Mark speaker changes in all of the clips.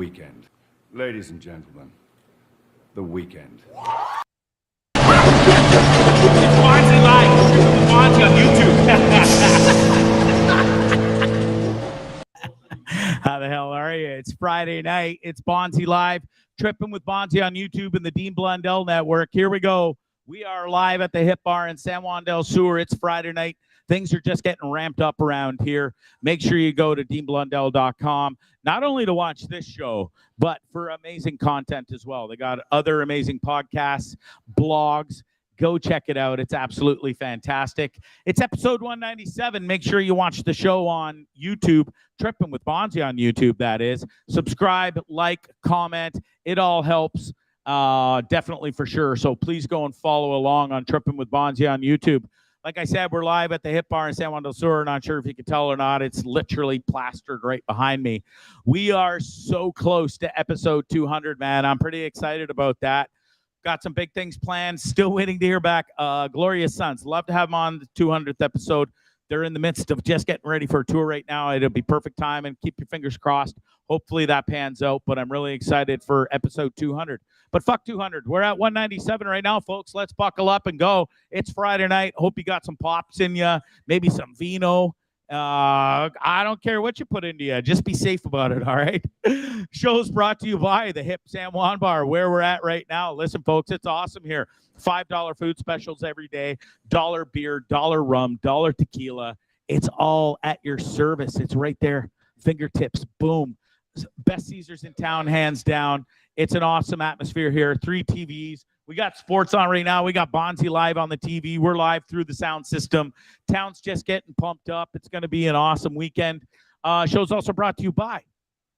Speaker 1: weekend. Ladies and gentlemen, the weekend.
Speaker 2: It's Bondzee Live. Trippin With Bondzee on YouTube.
Speaker 3: How the hell are you? It's Friday night. It's Bondzee Live. Trippin With Bondzee on YouTube and the Dean Blundell Network. Here we go. We are live at the Hip Bar in San Juan Del Sur. It's Friday night. Things are just getting ramped up around here. Make sure you go to deanblundell.com, not only to watch this show, but for amazing content as well. They got other amazing podcasts, blogs. Go check it out. It's absolutely fantastic. It's episode 197. Make sure you watch the show on YouTube, Trippin With Bondzee on YouTube, that is. Subscribe, like, comment. It all helps, definitely for sure. So please go and follow along on Trippin With Bondzee on YouTube. Like I said, we're live at the Hip Bar in San Juan Del Sur. Not sure if you can tell or not. It's literally plastered right behind me. We are so close to episode 200, man. I'm pretty excited about that. Got some big things planned. Still waiting to hear back. Glorious Sons. Love to have them on the 200th episode. They're in the midst of just getting ready for a tour right now. It'll be perfect time, and keep your fingers crossed. Hopefully that pans out, but I'm really excited for episode 200. But fuck 200. We're at 197 right now, folks. Let's buckle up and go. It's Friday night. Hope you got some pops in you, maybe some vino. I don't care what you put into you. Just be safe about it, all right? Show's brought to you by the Hip San Juan Bar, where we're at right now. Listen, folks, it's awesome here. $5 food specials every day, $1 beer, $1 rum, $1 tequila. It's all at your service. It's right there. Fingertips, boom. Best Caesars in town, hands down. It's an awesome atmosphere here. 3 TVs. We got sports on right now. We got Bondzee live on the TV. We're live through the sound system. Town's just getting pumped up. It's going to be an awesome weekend. Show's also brought to you by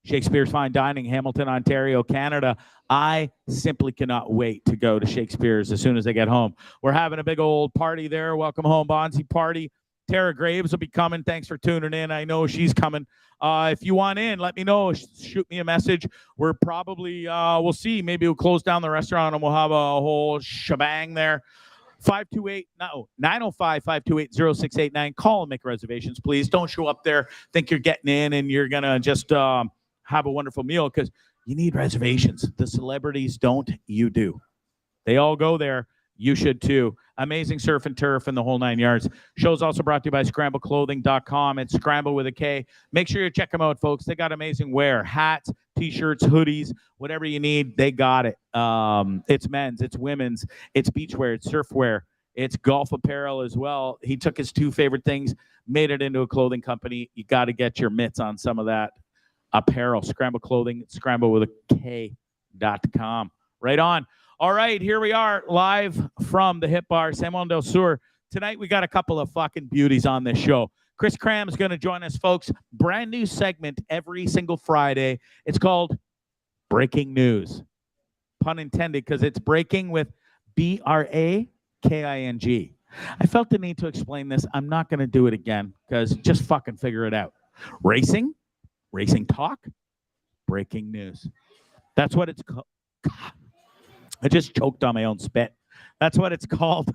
Speaker 3: Shakespeare's Fine Dining, Hamilton, Ontario, Canada. I simply cannot wait to go to Shakespeare's as soon as I get home. We're having a big old party there. Welcome home, Bondzee party. Tara Graves will be coming. Thanks for tuning in. I know she's coming. If you want in, let me know. Shoot me a message. We're probably, we'll see. Maybe we'll close down the restaurant and we'll have a whole shebang there. 905-528-0689. Call and make reservations, please. Don't show up there, think you're getting in and you're going to just have a wonderful meal, because you need reservations. The celebrities don't. You do. They all go there. You should too. Amazing surf and turf and the whole 9 yards. Show's also brought to you by scrambleclothing.com. It's Scramble with a K. Make sure you check them out, folks. They got amazing wear. Hats, T-shirts, hoodies, whatever you need, they got it. It's men's, it's women's, it's beachwear, it's surfwear, it's golf apparel as well. He took his 2 favorite things, made it into a clothing company. You got to get your mitts on some of that apparel. Scramble Clothing, Scramble with a K.com. Right on. All right, here we are live from the Hip Bar, San Juan Del Sur. Tonight, we got a couple of fucking beauties on this show. Chris Cram is going to join us, folks. Brand new segment every single Friday. It's called Breaking News. Pun intended, because it's breaking with BRAKING. I felt the need to explain this. I'm not going to do it again, because just fucking figure it out. Racing talk, breaking news. That's what it's called. I just choked on my own spit. That's what it's called.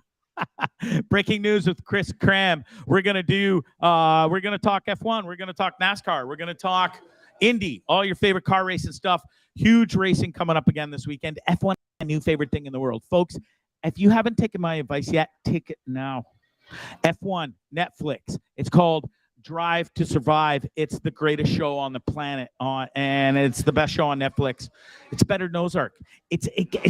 Speaker 3: Breaking news with Chris Cram. We're going to talk F1. We're going to talk NASCAR. We're going to talk Indy, all your favorite car racing stuff. Huge racing coming up again this weekend. F1, my new favorite thing in the world. Folks, if you haven't taken my advice yet, take it now. F1, Netflix. It's called Drive to Survive. It's the greatest show on the planet, and it's the best show on Netflix. It's better than Ozark. It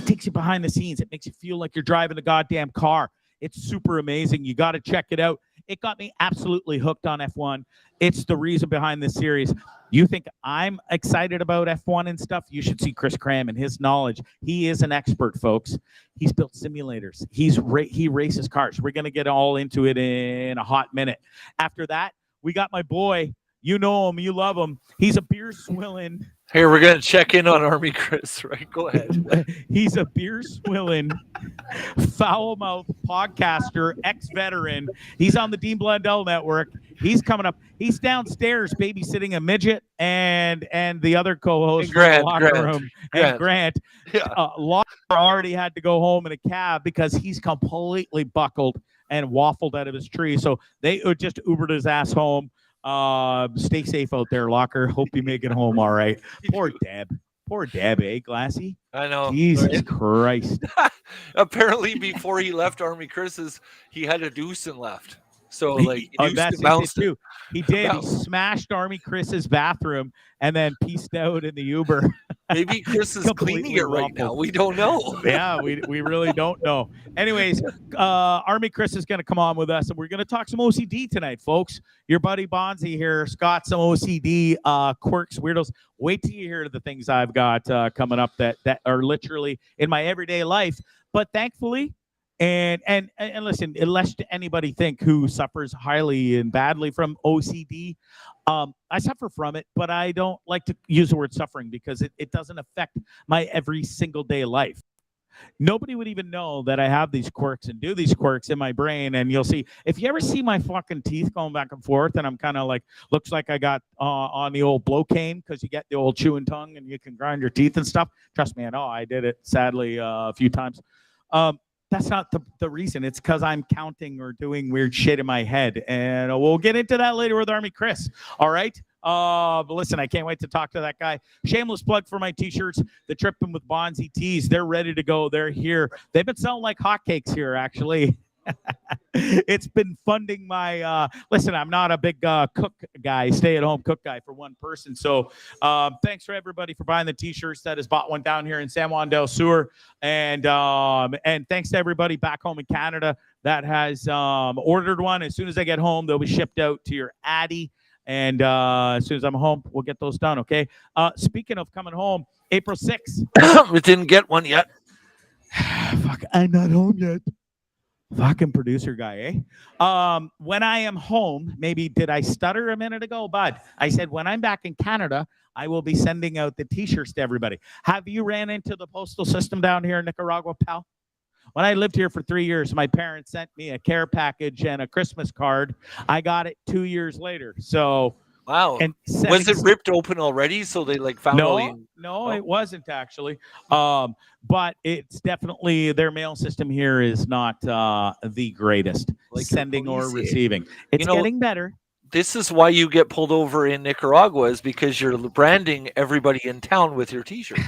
Speaker 3: takes you behind the scenes. It makes you feel like you're driving a goddamn car. It's super amazing. You got to check it out. It got me absolutely hooked on F1. It's the reason behind this series. You think I'm excited about F1 and stuff? You should see Chris Cram and his knowledge. He is an expert, folks. He's built simulators. He races cars. We're going to get all into it in a hot minute. After that, we got my boy. You know him. You love him. He's a beer swilling.
Speaker 4: Here, we're going to check in on Army Kris, right? Go ahead.
Speaker 3: He's a beer swilling, foul-mouthed podcaster, ex-veteran. He's on the Dean Blundell Network. He's coming up. He's downstairs babysitting a midget and the other co-host from the locker room. And Grant. Yeah. Locker already had to go home in a cab because he's completely buckled and waffled out of his tree. So they just Ubered his ass home. Stay safe out there, Locker. Hope you make it home all right. Poor Deb. Poor Deb, eh, Glassy?
Speaker 4: I know.
Speaker 3: Jesus
Speaker 4: right?
Speaker 3: Christ.
Speaker 4: Apparently, before he left Army Chris's, he had a deuce and left. So, like, he deuced
Speaker 3: That's
Speaker 4: and
Speaker 3: he did
Speaker 4: bounced it.
Speaker 3: too. He did. He
Speaker 4: Bounced.
Speaker 3: smashed Army Chris's bathroom and then pieced out in the Uber.
Speaker 4: Maybe Chris is
Speaker 3: Completely
Speaker 4: cleaning it right now.
Speaker 3: ruffled.
Speaker 4: We don't know.
Speaker 3: Yeah, we really don't know. Anyways, Army Kris is going to come on with us, and we're going to talk some OCD tonight, folks. Your buddy Bondzee here has got some OCD quirks, weirdos. Wait till you hear the things I've got coming up that are literally in my everyday life. But thankfully, and listen, lest anybody think who suffers highly and badly from OCD, I suffer from it, but I don't like to use the word suffering because it doesn't affect my every single day life. Nobody would even know that I have these quirks and do these quirks in my brain. And you'll see, if you ever see my fucking teeth going back and forth and I'm kind of like, looks like I got on the old Blocaine, because you get the old chewing tongue and you can grind your teeth and stuff. Trust me, I know I did it sadly a few times. That's not the reason. It's because I'm counting or doing weird shit in my head. And we'll get into that later with Army Kris. All right? But listen, I can't wait to talk to that guy. Shameless plug for my t-shirts, the Trippin With Bondzee tees. They're ready to go. They're here. They've been selling like hotcakes here, actually. It's been funding my listen, I'm not a big cook guy, stay-at-home cook guy for one person. So thanks for everybody for buying the t-shirts that has bought one down here in San Juan Del Sur. And thanks to everybody back home in Canada that has ordered one. As soon as I get home, they'll be shipped out to your Addy. And as soon as I'm home, we'll get those done, okay? Speaking of coming home, April 6th.
Speaker 4: We didn't get one yet.
Speaker 3: Fuck, I'm not home yet. Fucking producer guy, eh? When I am home, maybe did I stutter a minute ago, bud? I said when I'm back in Canada, I will be sending out the t-shirts to everybody. Have you ran into the postal system down here in Nicaragua, pal? When I lived here for 3 years, my parents sent me a care package and a Christmas card. I got it 2 years later. So
Speaker 4: wow.
Speaker 3: And
Speaker 4: was it ripped open already? So they like found all the...
Speaker 3: No, it wasn't actually. But it's definitely, their mail system here is not the greatest, like sending or receiving. It's getting better.
Speaker 4: This is why you get pulled over in Nicaragua, is because you're branding everybody in town with your t-shirts.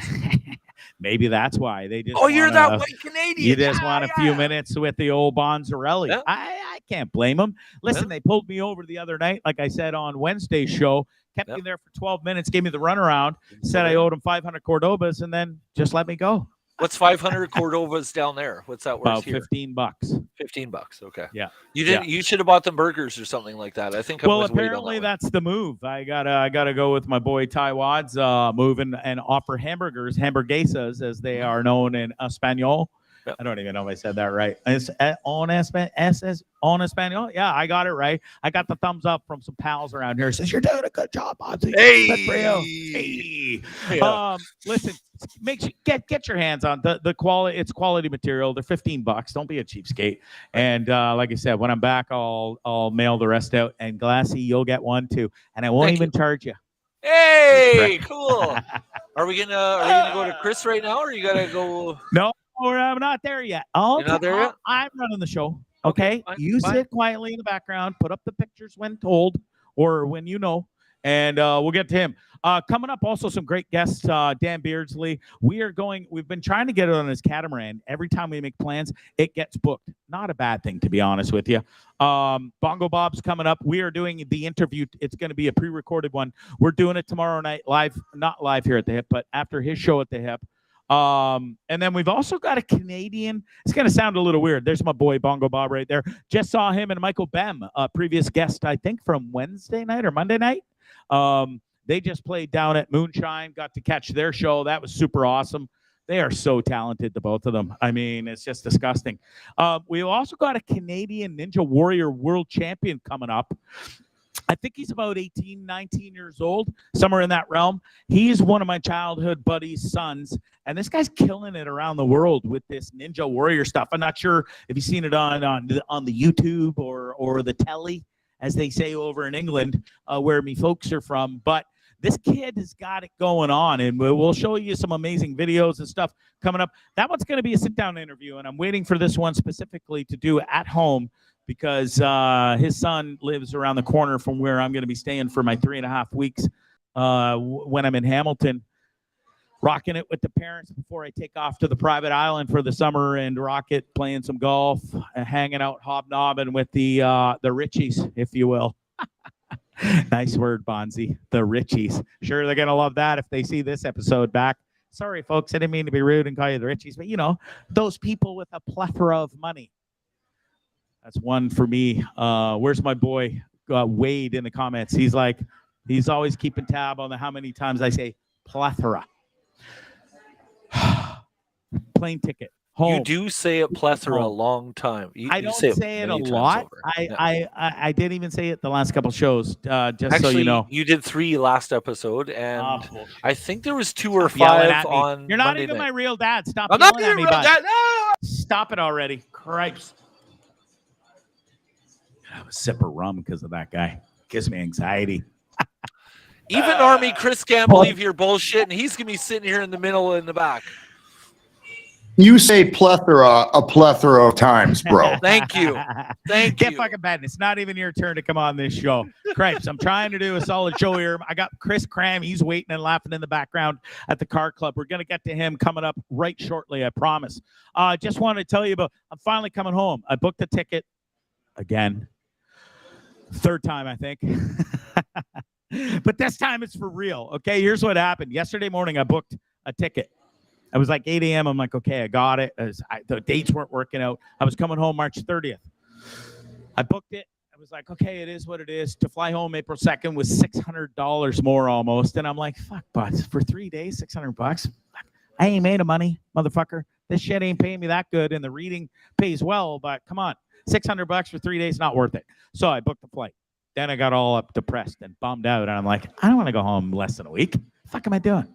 Speaker 3: Maybe that's why they just.
Speaker 4: Oh, you're that white Canadian.
Speaker 3: You just want a few minutes with the old Bonzarelli.
Speaker 4: Yeah.
Speaker 3: I can't blame them. Listen, they pulled me over the other night, like I said on Wednesday's show, kept me there for 12 minutes, gave me the runaround, said I owed them 500 Cordobas, and then just let me go.
Speaker 4: What's 500 Cordovas down there? What's that worth?
Speaker 3: About
Speaker 4: here?
Speaker 3: $15.
Speaker 4: $15. Okay.
Speaker 3: Yeah.
Speaker 4: You didn't. Yeah. You should have bought them burgers or something like that. I think.
Speaker 3: Well, apparently that's the move. I gotta go with my boy Ty Wad's move and offer hamburgers, hamburguesas, as they are known in Espanol. Yep. I don't even know if I said that right. It's on Espanol. Yeah, I got it right. I got the thumbs up from some pals around here. Says you're doing a good job, Bondzee.
Speaker 4: Hey.
Speaker 3: Yeah. Listen, make sure get your hands on the quality. It's quality material. They're $15. Don't be a cheapskate. And like I said, when I'm back, I'll mail the rest out. And Glassy, you'll get one too. And I won't even charge you.
Speaker 4: Hey, cool. Are we gonna go to Chris right now, or you gotta go?
Speaker 3: No. Or I'm not there yet.
Speaker 4: You're not there yet?
Speaker 3: I'm running the show. Okay.
Speaker 4: Fine,
Speaker 3: you sit quietly in the background, put up the pictures when told or when you know, and we'll get to him. Coming up, also some great guests. Dan Beardsley. We've been trying to get it on his catamaran. Every time we make plans, it gets booked. Not a bad thing, to be honest with you. Bongo Bob's coming up. We are doing the interview. It's going to be a pre-recorded one. We're doing it tomorrow night, live, not live here at the Hip, but after his show at the Hip. And then we've also got a Canadian. It's going to sound a little weird. There's my boy Bongo Bob right there. Just saw him and Michael Bem, a previous guest, I think from Wednesday night or Monday night. They just played down at Moonshine, got to catch their show. That was super awesome. They are so talented, the both of them. I mean, it's just disgusting. We've also got a Canadian Ninja Warrior world champion coming up. I think he's about 18, 19 years old, somewhere in that realm. He's one of my childhood buddies' sons, and this guy's killing it around the world with this Ninja Warrior stuff. I'm not sure if you've seen it on the YouTube or the telly, as they say over in England, where me folks are from. But this kid has got it going on, and we'll show you some amazing videos and stuff coming up. That one's going to be a sit-down interview, and I'm waiting for this one specifically to do at home, because his son lives around the corner from where I'm going to be staying for my 3.5 weeks when I'm in Hamilton. rocking it with the parents before I take off to the private island for the summer and rock it, playing some golf, hanging out, hobnobbing with the Richies, if you will. Nice word, Bondzee. The Richies. Sure, they're gonna love that if they see this episode back. Sorry, folks, I didn't mean to be rude and call you the Richies, but you know, those people with a plethora of money. That's one for me. Where's my boy Wade in the comments? He's like, he's always keeping tab on how many times I say plethora. Plane ticket. Home.
Speaker 4: You do say it plethora a long time.
Speaker 3: I don't say it a lot. I didn't even say it the last couple shows. Just
Speaker 4: actually,
Speaker 3: so you know,
Speaker 4: you did 3 last episode, and I think there was 2 or
Speaker 3: Stop
Speaker 4: 5 on.
Speaker 3: You're not
Speaker 4: Monday
Speaker 3: even
Speaker 4: night.
Speaker 3: my real dad. Stop
Speaker 4: I'm
Speaker 3: yelling
Speaker 4: not
Speaker 3: at me,
Speaker 4: your real
Speaker 3: bud.
Speaker 4: dad. No!
Speaker 3: Stop it already. Cripes. I have a sip of rum because of that guy. Gives me anxiety.
Speaker 4: Even Army Kris can't believe your bullshit, and he's gonna be sitting here in the middle and in the back.
Speaker 5: You say plethora a plethora of times, bro.
Speaker 4: Thank you. Thank
Speaker 3: Get
Speaker 4: you.
Speaker 3: fucking bad. It's not even your turn to come on this show. Cripes, I'm trying to do a solid show here. I got Chris Cram. He's waiting and laughing in the background at the car club. We're going to get to him coming up right shortly, I promise. Just want to tell you about, I'm finally coming home. I booked a ticket again. 3rd time, I think. But this time it's for real. Okay, here's what happened. Yesterday morning, I booked a ticket. It was like 8 a.m. I'm like, okay, I got it. The dates weren't working out. I was coming home March 30th. I booked it. I was like, okay, it is what it is. To fly home April 2nd was $600 more almost. And I'm like, fuck, but for 3 days, $600? I ain't made of money, motherfucker. This shit ain't paying me that good. And the reading pays well, but come on. $600 for 3 days, not worth it. So I booked the flight. Then I got all up depressed and bummed out. And I'm like, I don't want to go home less than a week. What the fuck am I doing?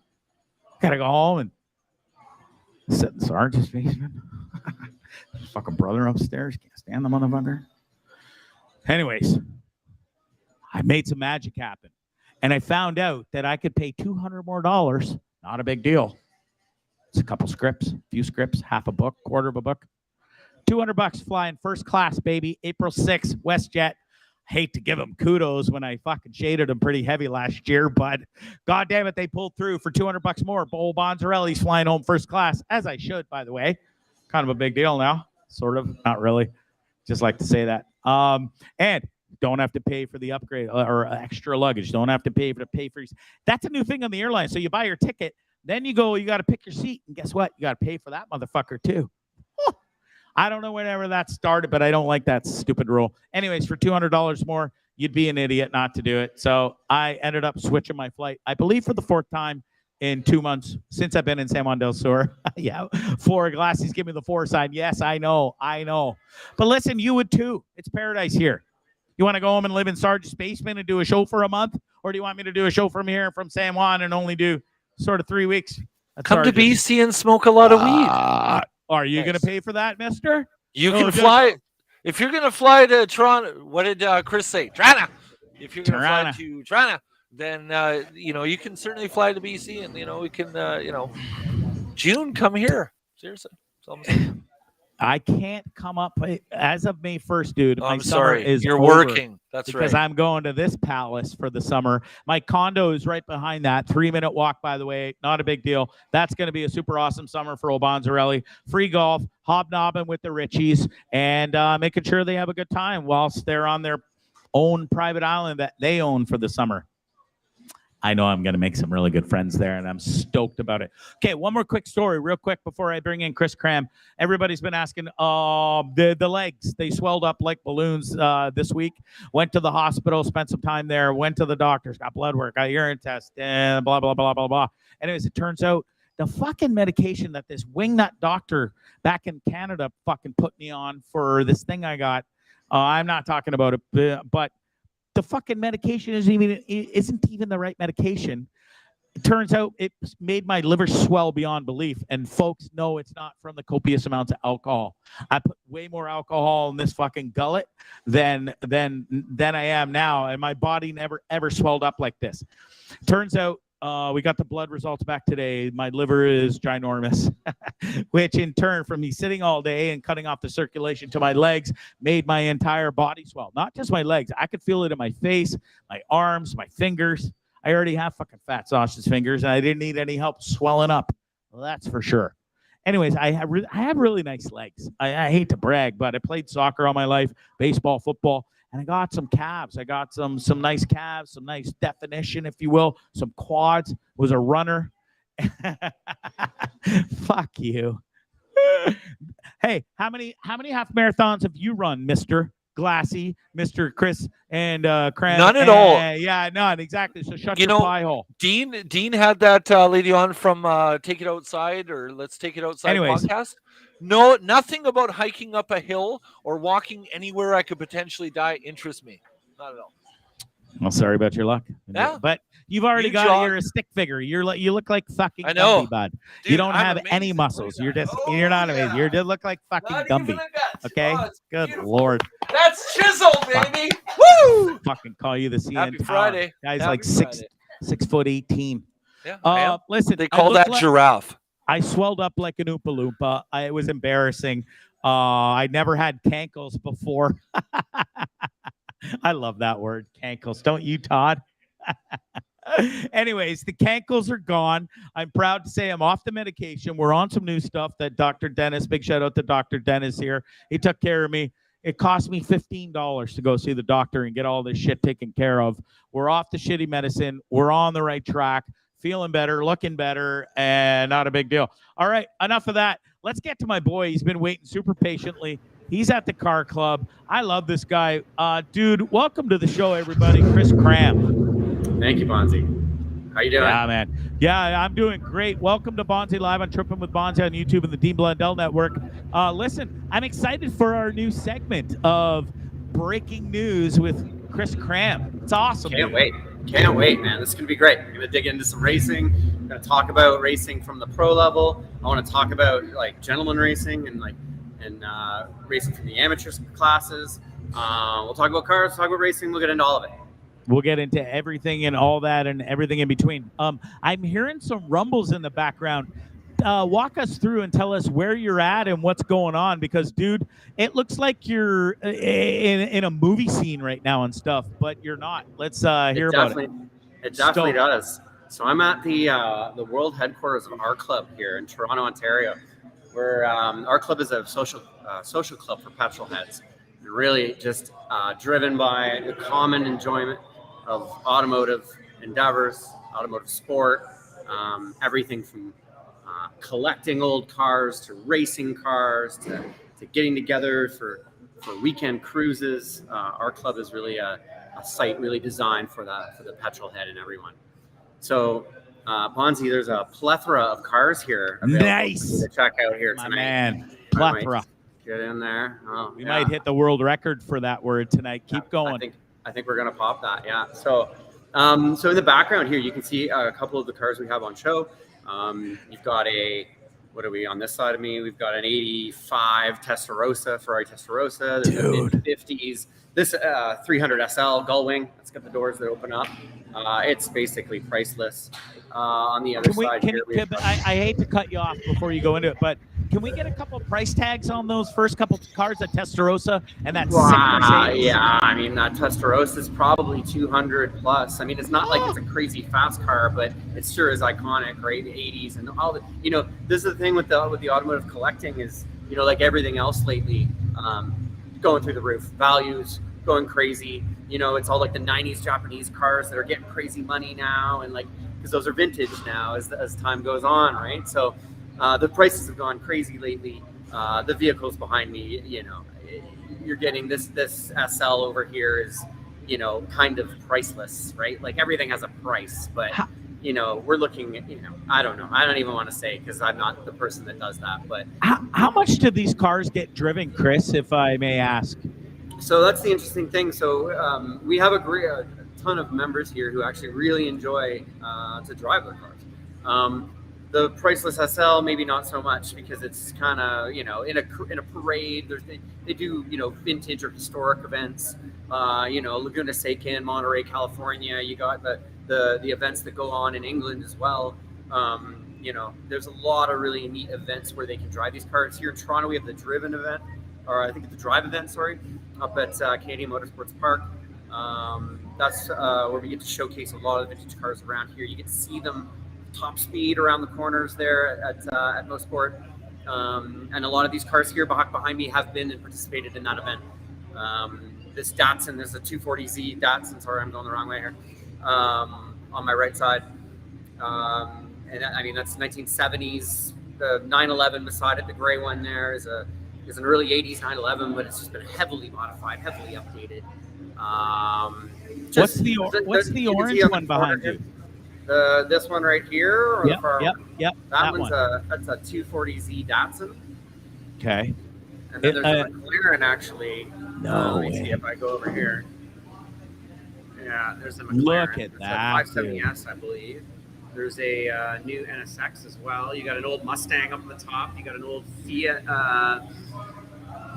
Speaker 3: Gotta go home and sit in Sarge's basement. His fucking brother upstairs. Can't stand the motherfucker. Anyways, I made some magic happen. And I found out that I could pay $200 more. Not a big deal. It's a couple scripts, a few scripts, half a book, quarter of a book. $200 flying first class, baby. April 6th, WestJet. Hate to give them kudos when I fucking shaded them pretty heavy last year, but God damn it, they pulled through for $200 more. Old Bonzarelli's flying home first class, as I should, by the way. Kind of a big deal now, sort of, not really. Just like to say that. And don't have to pay for the upgrade or extra luggage. Don't have to pay for that's a new thing on the airline. So you buy your ticket, then you go, you got to pick your seat, and guess what? You got to pay for that motherfucker too. I don't know whenever that started, but I don't like that stupid rule. Anyways, for $200 more, you'd be an idiot not to do it. So I ended up switching my flight, I believe for the 4th time in 2 months since I've been in San Juan Del Sur. Yeah, 4 glasses, give me the 4 sign. Yes, I know. But listen, you would too. It's paradise here. You want to go home and live in Sarge's basement and do a show for a month? Or do you want me to do a show from here, from San Juan, and only do sort of 3 weeks?
Speaker 4: Come to BC and smoke a lot of weed.
Speaker 3: Are you going to pay for that, mister?
Speaker 4: You can fly. If you're going to fly to Toronto, what did Chris say? Toronto. If you're going to fly to Toronto, then, you can certainly fly to BC and, we can, June, come here. Seriously. That's all I'm saying.
Speaker 3: I can't come up as of May 1st, dude.
Speaker 4: Oh,
Speaker 3: my
Speaker 4: I'm
Speaker 3: summer
Speaker 4: sorry.
Speaker 3: is
Speaker 4: You're
Speaker 3: over
Speaker 4: working. That's
Speaker 3: because
Speaker 4: right.
Speaker 3: I'm going to this palace for the summer. My condo is right behind that. 3-minute walk, by the way. Not a big deal. That's going to be a super awesome summer for old Bonzarelli. Free golf, hobnobbing with the Richies, and making sure they have a good time whilst they're on their own private island that they own for the summer. I know I'm going to make some really good friends there, and I'm stoked about it. Okay, one more quick story real quick before I bring in Chris Cram. Everybody's been asking the legs. They swelled up like balloons this week. Went to the hospital, spent some time there, went to the doctors, got blood work, got urine test, and blah, blah, blah, blah, blah. Anyways, it turns out the fucking medication that this wingnut doctor back in Canada fucking put me on for this thing I got, I'm not talking about it, but the fucking medication isn't even the right medication. It turns out it made my liver swell beyond belief. And folks know it's not from the copious amounts of alcohol. I put way more alcohol in this fucking gullet than I am now. And my body never, ever swelled up like this. Turns out we got the blood results back today. My liver is ginormous, which in turn, from me sitting all day and cutting off the circulation to my legs, made my entire body swell. Not just my legs. I could feel it in my face, my arms, my fingers. I already have fucking fat sausage fingers, and I didn't need any help swelling up. Well, that's for sure. Anyways, I have really nice legs. I hate to brag, but I played soccer all my life, baseball, football, and I got some calves. I got some nice calves, some nice definition, if you will, some quads. Was a runner. Fuck you. Hey, how many half marathons have you run, Mr. Glassy, Mr. Chris, and Cram?
Speaker 4: None at all.
Speaker 3: Yeah, none, exactly. So shut your pie hole.
Speaker 4: Dean had that lady on from Take It Outside or Let's Take It Outside podcast. No, nothing about hiking up a hill or walking anywhere I could potentially die interests me. Not at all.
Speaker 3: Well, sorry about your luck.
Speaker 4: Yeah.
Speaker 3: But you've already you're a stick figure. You look like fucking Gumby, bud.
Speaker 4: Dude,
Speaker 3: you don't have any muscles. You're not amazing. You just look like fucking Gumby. Okay? Good Lord.
Speaker 4: That's chisel, baby.
Speaker 3: Woo! Fucking call you the CN
Speaker 4: Happy
Speaker 3: Tower.
Speaker 4: Friday.
Speaker 3: Guy's
Speaker 4: Happy
Speaker 3: like
Speaker 4: Friday.
Speaker 3: 6'18".
Speaker 4: Yeah.
Speaker 3: Listen,
Speaker 4: they call that giraffe.
Speaker 3: I swelled up like an Oompa Loompa. It was embarrassing. I never had cankles before. I love that word, cankles. Don't you, Todd? Anyways, the cankles are gone. I'm proud to say I'm off the medication. We're on some new stuff that Dr. Dennis, big shout out to Dr. Dennis here. He took care of me. It cost me $15 to go see the doctor and get all this shit taken care of. We're off the shitty medicine. We're on the right track, feeling better, looking better, and not a big deal. All right, enough of that. Let's get to my boy. He's been waiting super patiently. He's at the car club. I love this guy. Dude, welcome to the show, everybody. Chris Cram.
Speaker 6: Thank you, Bondzee. How you doing?
Speaker 3: Yeah, man. Yeah, I'm doing great. Welcome to Bondzee Live on Trippin With Bondzee on YouTube and the Dean Blundell Network. Listen, I'm excited for our new segment of breaking news with Chris Cram. It's awesome.
Speaker 6: Can't wait, man. This is going to be great. We're going to dig into some racing. We're going to talk about racing from the pro level. I want to talk about like gentleman racing and racing from the amateur classes. We'll talk about cars, talk about racing. We'll get into all of it.
Speaker 3: We'll get into everything and all that and everything in between. I'm hearing some rumbles in the background. Walk us through and tell us where you're at and what's going on, because, dude, it looks like you're in a movie scene right now and stuff, but you're not. Let's hear about it.
Speaker 6: It definitely does. So I'm at the world headquarters of our club here in Toronto, Ontario. Where our club is a social club for petrol heads, really just driven by the common enjoyment of automotive endeavors, automotive sport, everything from collecting old cars to racing cars to getting together for weekend cruises. Our club is really a site really designed for the petrol head and everyone. So. Bondzee, there's a plethora of cars here.
Speaker 3: Nice.
Speaker 6: To check out here tonight.
Speaker 3: My man, plethora.
Speaker 6: Get in there.
Speaker 3: We might hit the world record for that word tonight. Keep going.
Speaker 6: I think we're gonna pop that. Yeah. So in the background here, you can see a couple of the cars we have on show. You've got what are we on this side of me? We've got an 85 Testarossa, Ferrari Testarossa. There's a mid-50s. This 300 SL Gullwing. It's got the doors that open up. It's basically priceless. On the other side here,
Speaker 3: I hate to cut you off before you go into it, but can we get a couple price tags on those first couple cars, that Testarossa and that Mercedes?
Speaker 6: Yeah, I mean, that Testarossa is probably 200 plus. I mean, it's not like it's a crazy fast car, but it sure is iconic, right? The 80s and all the, this is the thing with the automotive collecting is, like everything else lately, going through the roof. Values going crazy. It's all like the 90s Japanese cars that are getting crazy money now, and because those are vintage now as time goes on, right? So the prices have gone crazy lately. The vehicles behind me, you're getting this SL over here is, kind of priceless, right? Like everything has a price, but we're looking at, I don't know. I don't even want to say because I'm not the person that does that. But
Speaker 3: how much do these cars get driven, Chris, if I may ask?
Speaker 6: So that's the interesting thing. So we have a ton of members here who actually really enjoy to drive their cars. The priceless SL, maybe not so much because it's kind of, in a parade. They do, vintage or historic events. Laguna Seca in Monterey, California. You got the events that go on in England as well. There's a lot of really neat events where they can drive these cars. Here in Toronto, we have the Driven event, or I think it's the Drive event, sorry, up at Canadian Motorsports Park. That's where we get to showcase a lot of vintage cars around here. You get to see them top speed around the corners there at Mosport. And a lot of these cars here behind me have been and participated in that event. This Datsun, there's a 240Z Datsun. Sorry, I'm going the wrong way here. On my right side. And I mean, that's 1970s. The 911 beside it, the gray one there, is an early 80s 911, but it's just been heavily modified, heavily updated.
Speaker 3: What's the orange one behind you?
Speaker 6: This one right here. Or
Speaker 3: Yep.
Speaker 6: That one's that's a 240Z Datsun.
Speaker 3: Okay.
Speaker 6: And then there's a McLaren actually.
Speaker 3: No
Speaker 6: let me
Speaker 3: way.
Speaker 6: see if I go over here. Yeah, there's a McLaren.
Speaker 3: Look at that,
Speaker 6: 570S, I believe. There's a new NSX as well. You got an old Mustang up on the top. You got an old Fiat.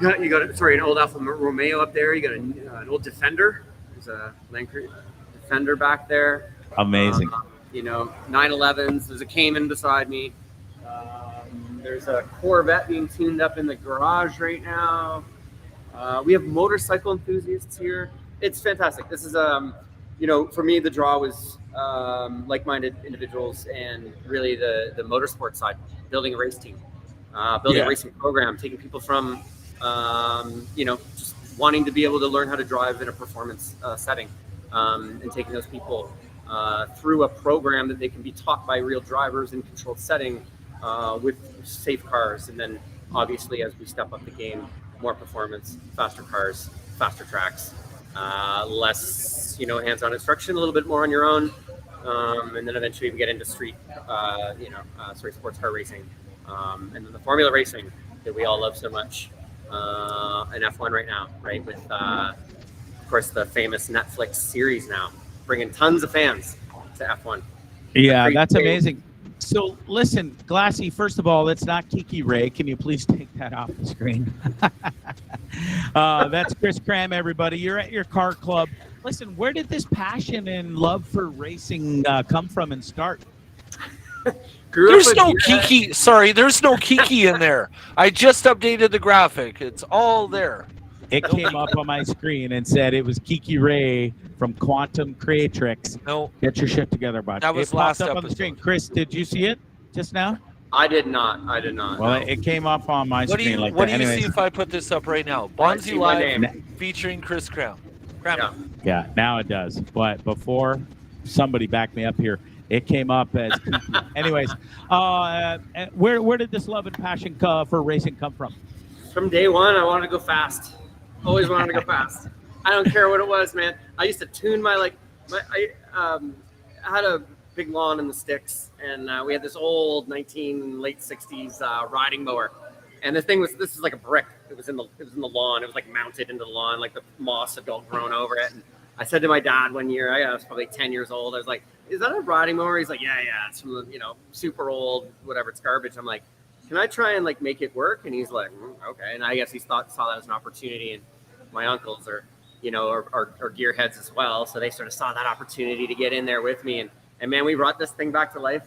Speaker 6: You got an old Alfa Romeo up there. You got an old Defender. There's a Land Cruiser Defender back there.
Speaker 3: Amazing.
Speaker 6: 911s. There's a Cayman beside me. There's a Corvette being tuned up in the garage right now. We have motorcycle enthusiasts here. It's fantastic. This is for me, the draw was like-minded individuals and really the motorsport side, building a race team, building a racing program, taking people from, just wanting to be able to learn how to drive in a performance setting, and taking those people through a program that they can be taught by real drivers in controlled setting with safe cars. And then obviously, as we step up the game, more performance, faster cars, faster tracks, less, hands-on instruction, a little bit more on your own. And then eventually we get into street sports car racing. And then the Formula racing that we all love so much. And F1 right now, right? With, of course, the famous Netflix series now, bringing tons of fans to F1.
Speaker 3: Yeah, that's amazing. So listen, Glassy, first of all, it's not Kiki Ray. Can you please take that off the screen? That's Chris Cram, everybody. You're at your car club. Listen, where did this passion and love for racing come from and start?
Speaker 4: There's no Kiki. Sorry, there's no Kiki in there. I just updated the graphic. It's all there.
Speaker 3: It came up on my screen and said it was Kiki Ray from Quantum Creatrix.
Speaker 4: No.
Speaker 3: Get your shit together, bud.
Speaker 4: That was
Speaker 3: it
Speaker 4: last
Speaker 3: popped up
Speaker 4: episode.
Speaker 3: on the screen. Chris, did you see it just now?
Speaker 6: I did not.
Speaker 3: Well, it came up on my screen like that.
Speaker 4: What do you
Speaker 3: Anyways.
Speaker 4: see if I put this up right now? Bondzee Live featuring Chris Cram.
Speaker 3: Yeah, now it does. But before, somebody back me up here. It came up as Kiki. Anyways, where did this love and passion for racing come from?
Speaker 6: From day one, I wanted to go fast. Always wanted to go fast. I don't care what it was, man. I used to tune I had a big lawn in the sticks, and we had this old late 60s riding mower. And this is like a brick. It was in the lawn. It was like mounted into the lawn, like the moss had all grown over it. And I said to my dad one year, I was probably 10 years old. I was like, "Is that a riding mower?" He's like, "Yeah, it's from the, super old, whatever. It's garbage." I'm like, "Can I try and make it work?" And he's like, "Okay." And I guess he saw that as an opportunity. And my uncles are gearheads as well, so they sort of saw that opportunity to get in there with me. And man, we brought this thing back to life.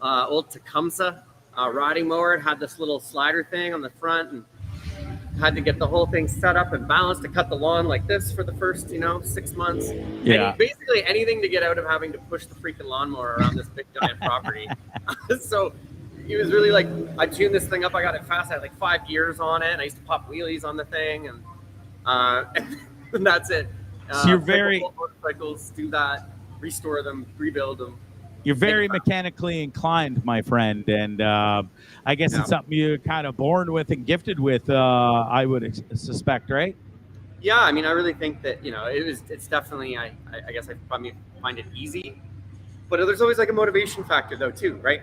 Speaker 6: Old Tecumseh riding mower. It had this little slider thing on the front, and had to get the whole thing set up and balanced to cut the lawn like this for the first 6 months.
Speaker 3: Yeah.
Speaker 6: Basically anything to get out of having to push the freaking lawnmower around this big giant property. So he was really like, I tuned this thing up. I got it fast. I had 5 gears on it, and I used to pop wheelies on the thing, and that's it.
Speaker 3: So you're very
Speaker 6: motorcycles, do that, restore them, rebuild them.
Speaker 3: You're very mechanically inclined, my friend, and I guess it's something you're kind of born with and gifted with. I would suspect, right?
Speaker 6: Yeah, I mean, I really think that it's definitely. I guess I probably find it easy, but there's always a motivation factor though too, right?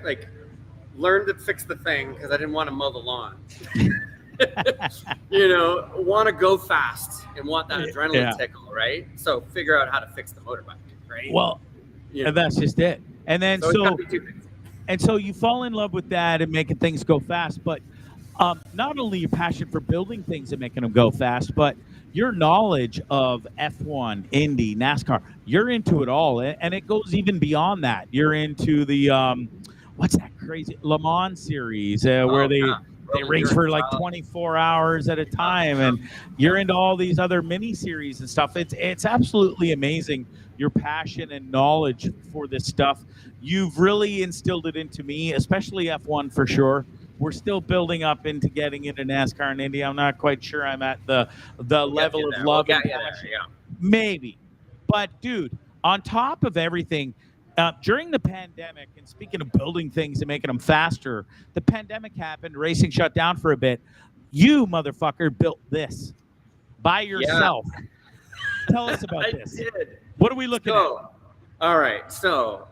Speaker 6: Learn to fix the thing because I didn't want to mow the lawn. Want to go fast and want that adrenaline tickle, right? So figure out how to fix the motorbike, right?
Speaker 3: Well, and that's just it. And then so you fall in love with that and making things go fast, but not only your passion for building things and making them go fast, but your knowledge of F1, Indy, NASCAR, you're into it all. And it goes even beyond that. You're into the, what's that crazy Le Mans series where they race for like 24 hours at a time, and you're into all these other mini series and stuff. It's absolutely amazing, your passion and knowledge for this stuff. You've really instilled it into me, especially F1 for sure. We're still building up into getting into NASCAR and Indy. I'm not quite sure I'm at the level of love and passion. Maybe. But dude, on top of everything, during the pandemic, and speaking of building things and making them faster, the pandemic happened, racing shut down for a bit. You, motherfucker, built this by yourself. Yeah. Tell us about this.
Speaker 6: Did.
Speaker 3: What are we looking at?
Speaker 6: All right. So,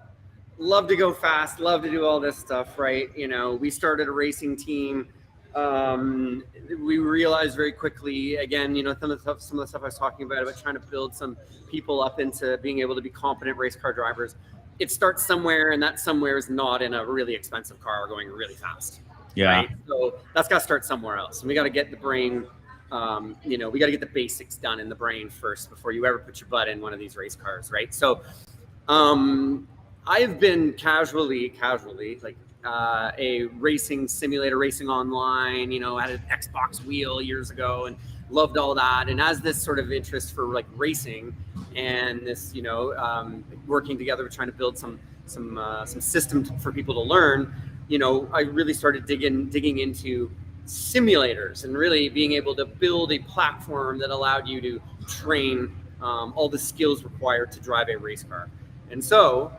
Speaker 6: love to go fast, love to do all this stuff, right? You know, we started a racing team. We realized very quickly, again, you know, some of the stuff I was talking about trying to build some people up into being able to be competent race car drivers. It starts somewhere, and that somewhere is not in a really expensive car going really fast.
Speaker 3: Yeah.
Speaker 6: Right? So that's got to start somewhere else. And we got to get the brain, you know, we got to get the basics done in the brain first before you ever put your butt in one of these race cars, right? So I've been casually, like a racing simulator, racing online, you know, had an Xbox wheel years ago and loved all that. And as this sort of interest for like racing and this, you know, working together, trying to build some systems for people to learn, you know, I really started digging into simulators and really being able to build a platform that allowed you to train all the skills required to drive a race car. And so,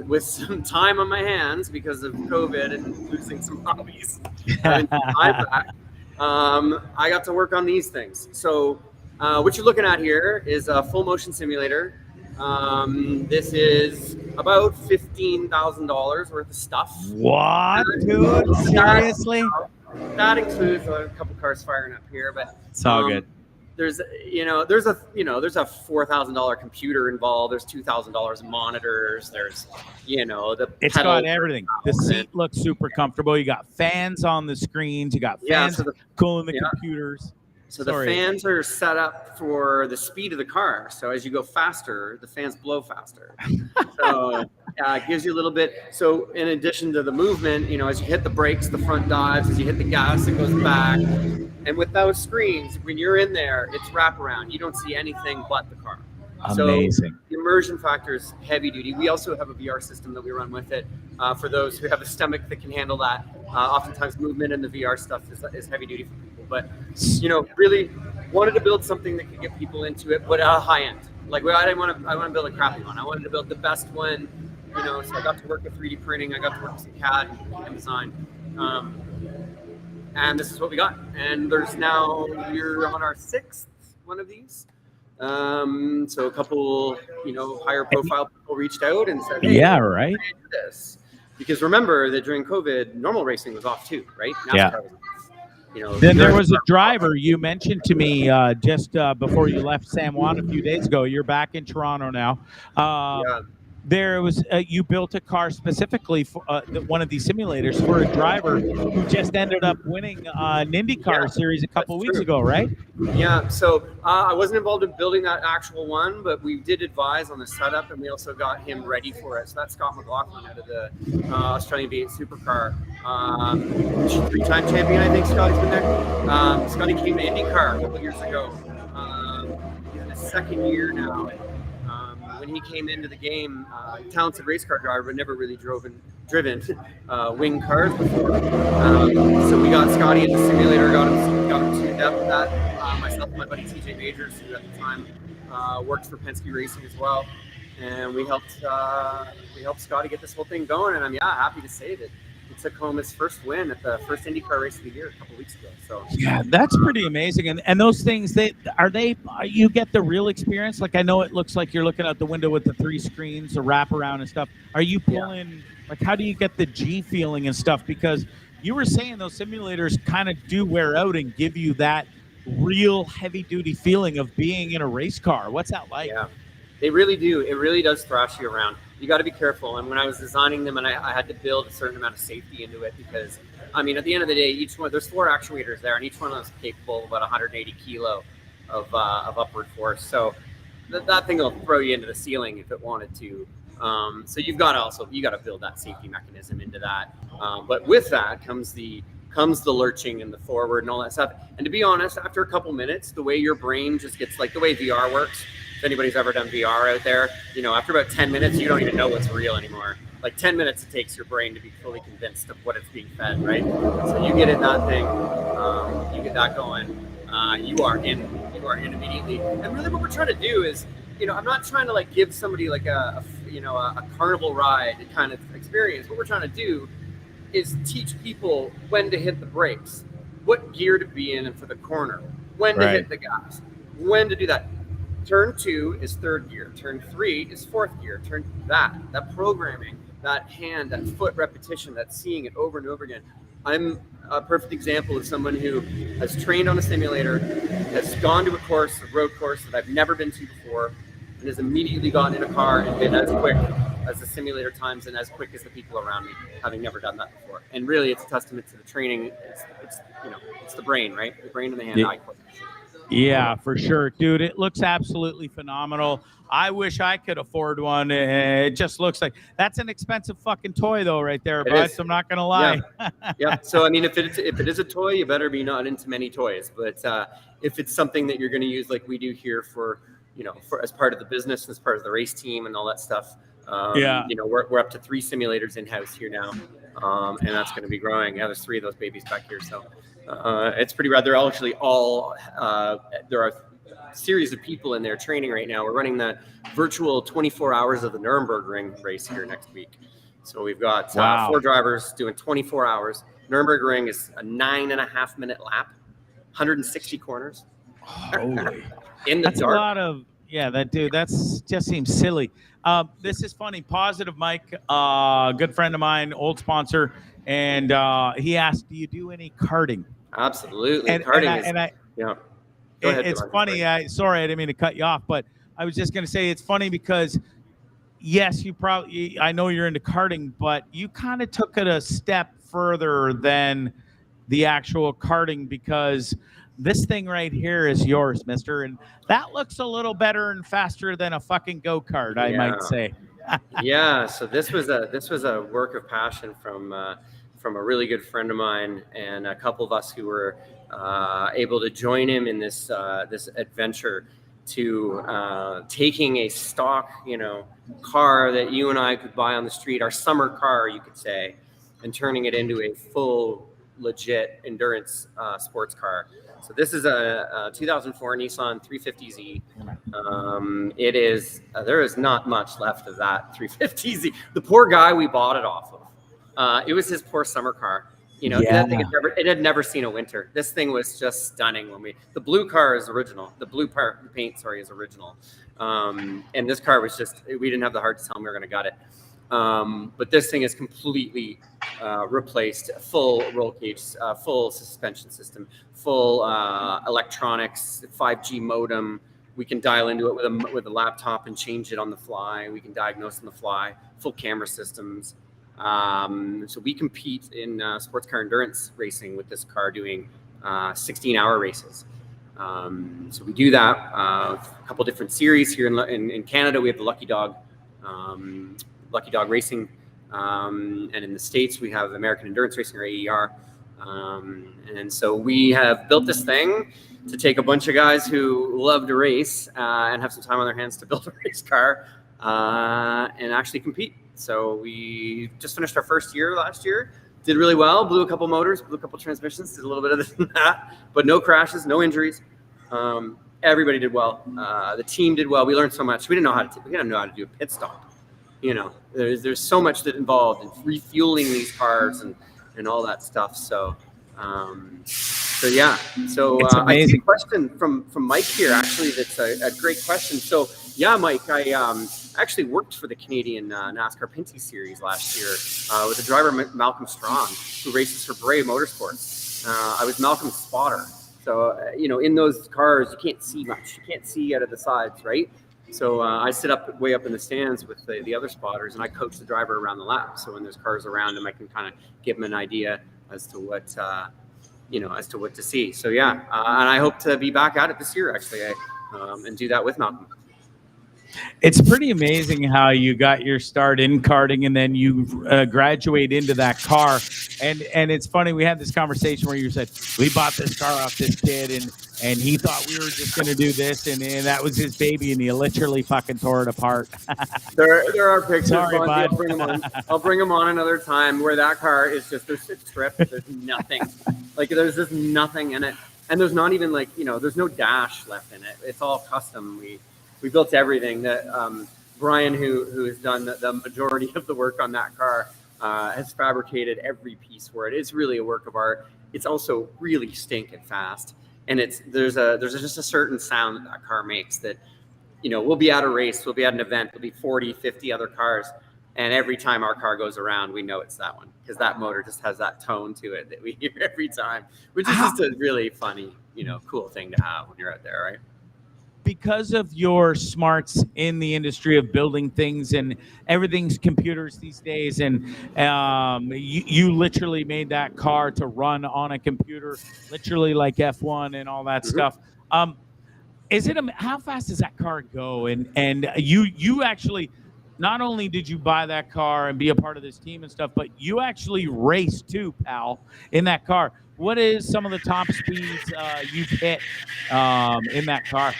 Speaker 6: with some time on my hands because of COVID and losing some hobbies, having some time back, I got to work on these things. So what you're looking at here is a full motion simulator. This is about $15,000 worth of stuff. What,
Speaker 3: dude? Seriously?
Speaker 6: That includes a couple cars firing up here, but
Speaker 3: it's all good.
Speaker 6: There's a $4,000 computer involved. There's $2,000 in monitors. There's, you know,
Speaker 3: it's got everything. The seat looks super comfortable. You got fans on the screens. You got fans cooling the computers.
Speaker 6: So the fans are set up for the speed of the car. So as you go faster, the fans blow faster. So it gives you a little bit. So in addition to the movement, you know, as you hit the brakes, the front dives. As you hit the gas, it goes back. And with those screens, when you're in there, it's wraparound. You don't see anything but the car.
Speaker 3: Amazing.
Speaker 6: So the immersion factor is heavy duty. We also have a VR system that we run with it for those who have a stomach that can handle that. Oftentimes movement and the VR stuff is heavy duty for people. But, you know, really wanted to build something that could get people into it, but high end. Like, I didn't want to build a crappy one. I wanted to build the best one, you know, so I got to work with 3D printing. I got to work with some CAD and design. And this is what we got. And there's now, we're on our 6th one of these. So a couple, you know, higher profile people reached out and said, hey,
Speaker 3: yeah, right.
Speaker 6: Do this. Because remember that during COVID, normal racing was off too, right? NASCAR was off. You know,
Speaker 3: then there was a driver you mentioned to me just before you left San Juan a few days ago. You're back in Toronto now. There was you built a car specifically for one of these simulators for a driver who just ended up winning an IndyCar series a couple weeks ago, right?
Speaker 6: Yeah. So I wasn't involved in building that actual one, but we did advise on the setup, and we also got him ready for it. So that's Scott Mclaughlin out of the Australian V8 Supercar, 3-time champion. I think Scotty's been there. Scotty came to IndyCar a couple years ago. He's in his 2nd year now. When he came into the game, talented race car driver, but never really driven wing cars before. So we got Scotty in the simulator, got him tuned up with that. Myself and my buddy TJ Majors, who at the time worked for Penske Racing as well, and we helped Scotty get this whole thing going. And I'm happy to say that he took home his first win at the first IndyCar race of the year a couple weeks ago. So
Speaker 3: yeah, that's pretty amazing. And those things, you get the real experience. Like, I know it looks like you're looking out the window with the 3 screens, the wraparound and stuff. Are you pulling like, how do you get the G feeling and stuff? Because you were saying those simulators kind of do wear out and give you that real heavy duty feeling of being in a race car. What's that like?
Speaker 6: Yeah, they really do. It really does thrash you around. You got to be careful. And when I was designing them, and I had to build a certain amount of safety into it, because I mean, at the end of the day, each one, there's 4 actuators there, and each one of them is capable of about 180 kilo of upward force. So that thing will throw you into the ceiling if it wanted to. So you got to build that safety mechanism into that. But with that comes the comes the lurching and the forward and all that stuff. And to be honest, after a couple minutes, the way your brain just gets, like the way VR works, if anybody's ever done VR out there, you know, after about 10 minutes, you don't even know what's real anymore. Like 10 minutes it takes your brain to be fully convinced of what it's being fed, right? So you get in that thing, you get that going, you are in immediately. And really what we're trying to do is, you know, I'm not trying to like give somebody like a carnival ride kind of experience. What we're trying to do is teach people when to hit the brakes, what gear to be in for the corner, when to hit the gas, when to do that. Turn 2 is 3rd gear. Turn 3 is 4th gear. That programming, that hand, that foot repetition, that seeing it over and over again. I'm a perfect example of someone who has trained on a simulator, has gone to a road course that I've never been to before, and has immediately gotten in a car and been as quick as the simulator times and as quick as the people around me, having never done that before. And really, it's a testament to the training. It's the brain, right? The brain and the hand-eye coordination.
Speaker 3: Yeah, for sure, dude. It looks absolutely phenomenal. I wish I could afford one. It just looks like that's an expensive fucking toy, though, right there, bud. So I'm not gonna lie.
Speaker 6: Yeah. So I mean, if it is a toy, you better be not into many toys. But if it's something that you're going to use, like we do here, for as part of the business, as part of the race team, and all that stuff. We're up to 3 simulators in house here now, and that's going to be growing. Yeah, there's 3 of those babies back here, so it's pretty rad. They're actually all there are a series of people in there training right now. We're running the virtual 24 hours of the Nuremberg Ring race here next week. So we've got 4 drivers doing 24 hours. Nuremberg Ring is a 9.5-minute lap, 160 corners.
Speaker 3: Holy.
Speaker 6: In the
Speaker 3: That's
Speaker 6: dark.
Speaker 3: a lot of, that's just seems silly. This is funny. Positive Mike, good friend of mine, old sponsor, and he asked, do you do any karting?
Speaker 6: Absolutely.
Speaker 3: Karting
Speaker 6: Go ahead,
Speaker 3: it's
Speaker 6: Dylan.
Speaker 3: funny. Sorry, I didn't mean to cut you off, but I was just going to say it's funny because, yes, I know you're into karting, but you kind of took it a step further than the actual karting, because this thing right here is yours, mister. And that looks a little better and faster than a fucking go-kart, I might say.
Speaker 6: Yeah. So this was a work of passion from a really good friend of mine, and a couple of us who were able to join him in this adventure to taking a stock, car that you and I could buy on the street, our summer car, you could say, and turning it into a full, legit endurance sports car. So this is a 2004 Nissan 350Z. It is there is not much left of that 350Z. The poor guy we bought it off of. It was his poor summer car. That thing had never seen a winter. This thing was just stunning. The blue car is original. The blue paint, is original. And this car was just, we didn't have the heart to tell him we were going to gut it. But this thing is completely replaced, full roll cage, full suspension system, full electronics, 5G modem. We can dial into it with a laptop and change it on the fly. We can diagnose on the fly, full camera systems. So we compete in sports car endurance racing with this car, doing 16-hour races. So we do that, a couple different series here in Canada. We have the Lucky Dog Racing, and in the States we have American Endurance Racing, or AER. And so we have built this thing to take a bunch of guys who love to race and have some time on their hands to build a race car and actually compete. So we just finished our first year last year, did really well, blew a couple motors, blew a couple transmissions, did a little bit of this and that, but no crashes, no injuries. Everybody did well. The team did well. We learned so much. We didn't know how to do a pit stop. There's so much that involved in refueling these cars and all that stuff. So yeah. So I see a question from Mike here, actually. That's a great question. So yeah, Mike, I actually worked for the Canadian NASCAR Pinty Series last year with the driver Malcolm Strong, who races for Brave Motorsports. I was Malcolm's spotter. So in those cars, you can't see much. You can't see out of the sides, right? So I sit way up in the stands with the other spotters, and I coach the driver around the lap. So when there's cars around him, I can kind of give him an idea as to what to see. So yeah, and I hope to be back at it this year, actually, and do that with Malcolm.
Speaker 3: It's pretty amazing how you got your start in karting and then you graduate into that car. And it's funny, we had this conversation where you said, we bought this car off this kid and he thought we were just going to do this and that was his baby and he literally fucking tore it apart.
Speaker 6: There are pictures.
Speaker 3: Sorry,
Speaker 6: Bondzee,
Speaker 3: bud.
Speaker 6: I'll bring them on another time where that car is just, there's 6 trips, there's nothing. Like there's just nothing in it. And there's not even like, there's no dash left in it. It's all custom. We built everything that Brian, who has done the majority of the work on that car, has fabricated every piece for it. It's really a work of art. It's also really stinking fast. And there's just a certain sound that car makes that, we'll be at a race, we'll be at an event, there'll be 40, 50 other cars. And every time our car goes around, we know it's that one because that motor just has that tone to it that we hear every time, which is just a really funny, cool thing to have when you're out there, right?
Speaker 3: Because of your smarts in the industry of building things and everything's computers these days, and you literally made that car to run on a computer, literally like F1 and all that stuff. How fast does that car go? And you actually, not only did you buy that car and be a part of this team and stuff, but you actually race too, pal, in that car. What is some of the top speeds you've hit in that car?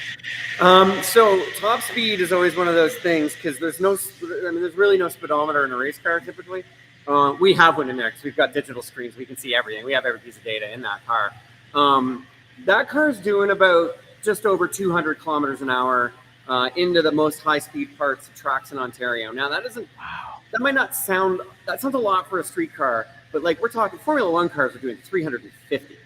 Speaker 6: So top speed is always one of those things because there's really no speedometer in a race car typically. We have one in there because we've got digital screens. We can see everything. We have every piece of data in that car. That car's doing about just over 200 kilometers an hour into the most high-speed parts of tracks in Ontario. Now that sounds a lot for a street car, but like we're talking Formula One cars are doing 350,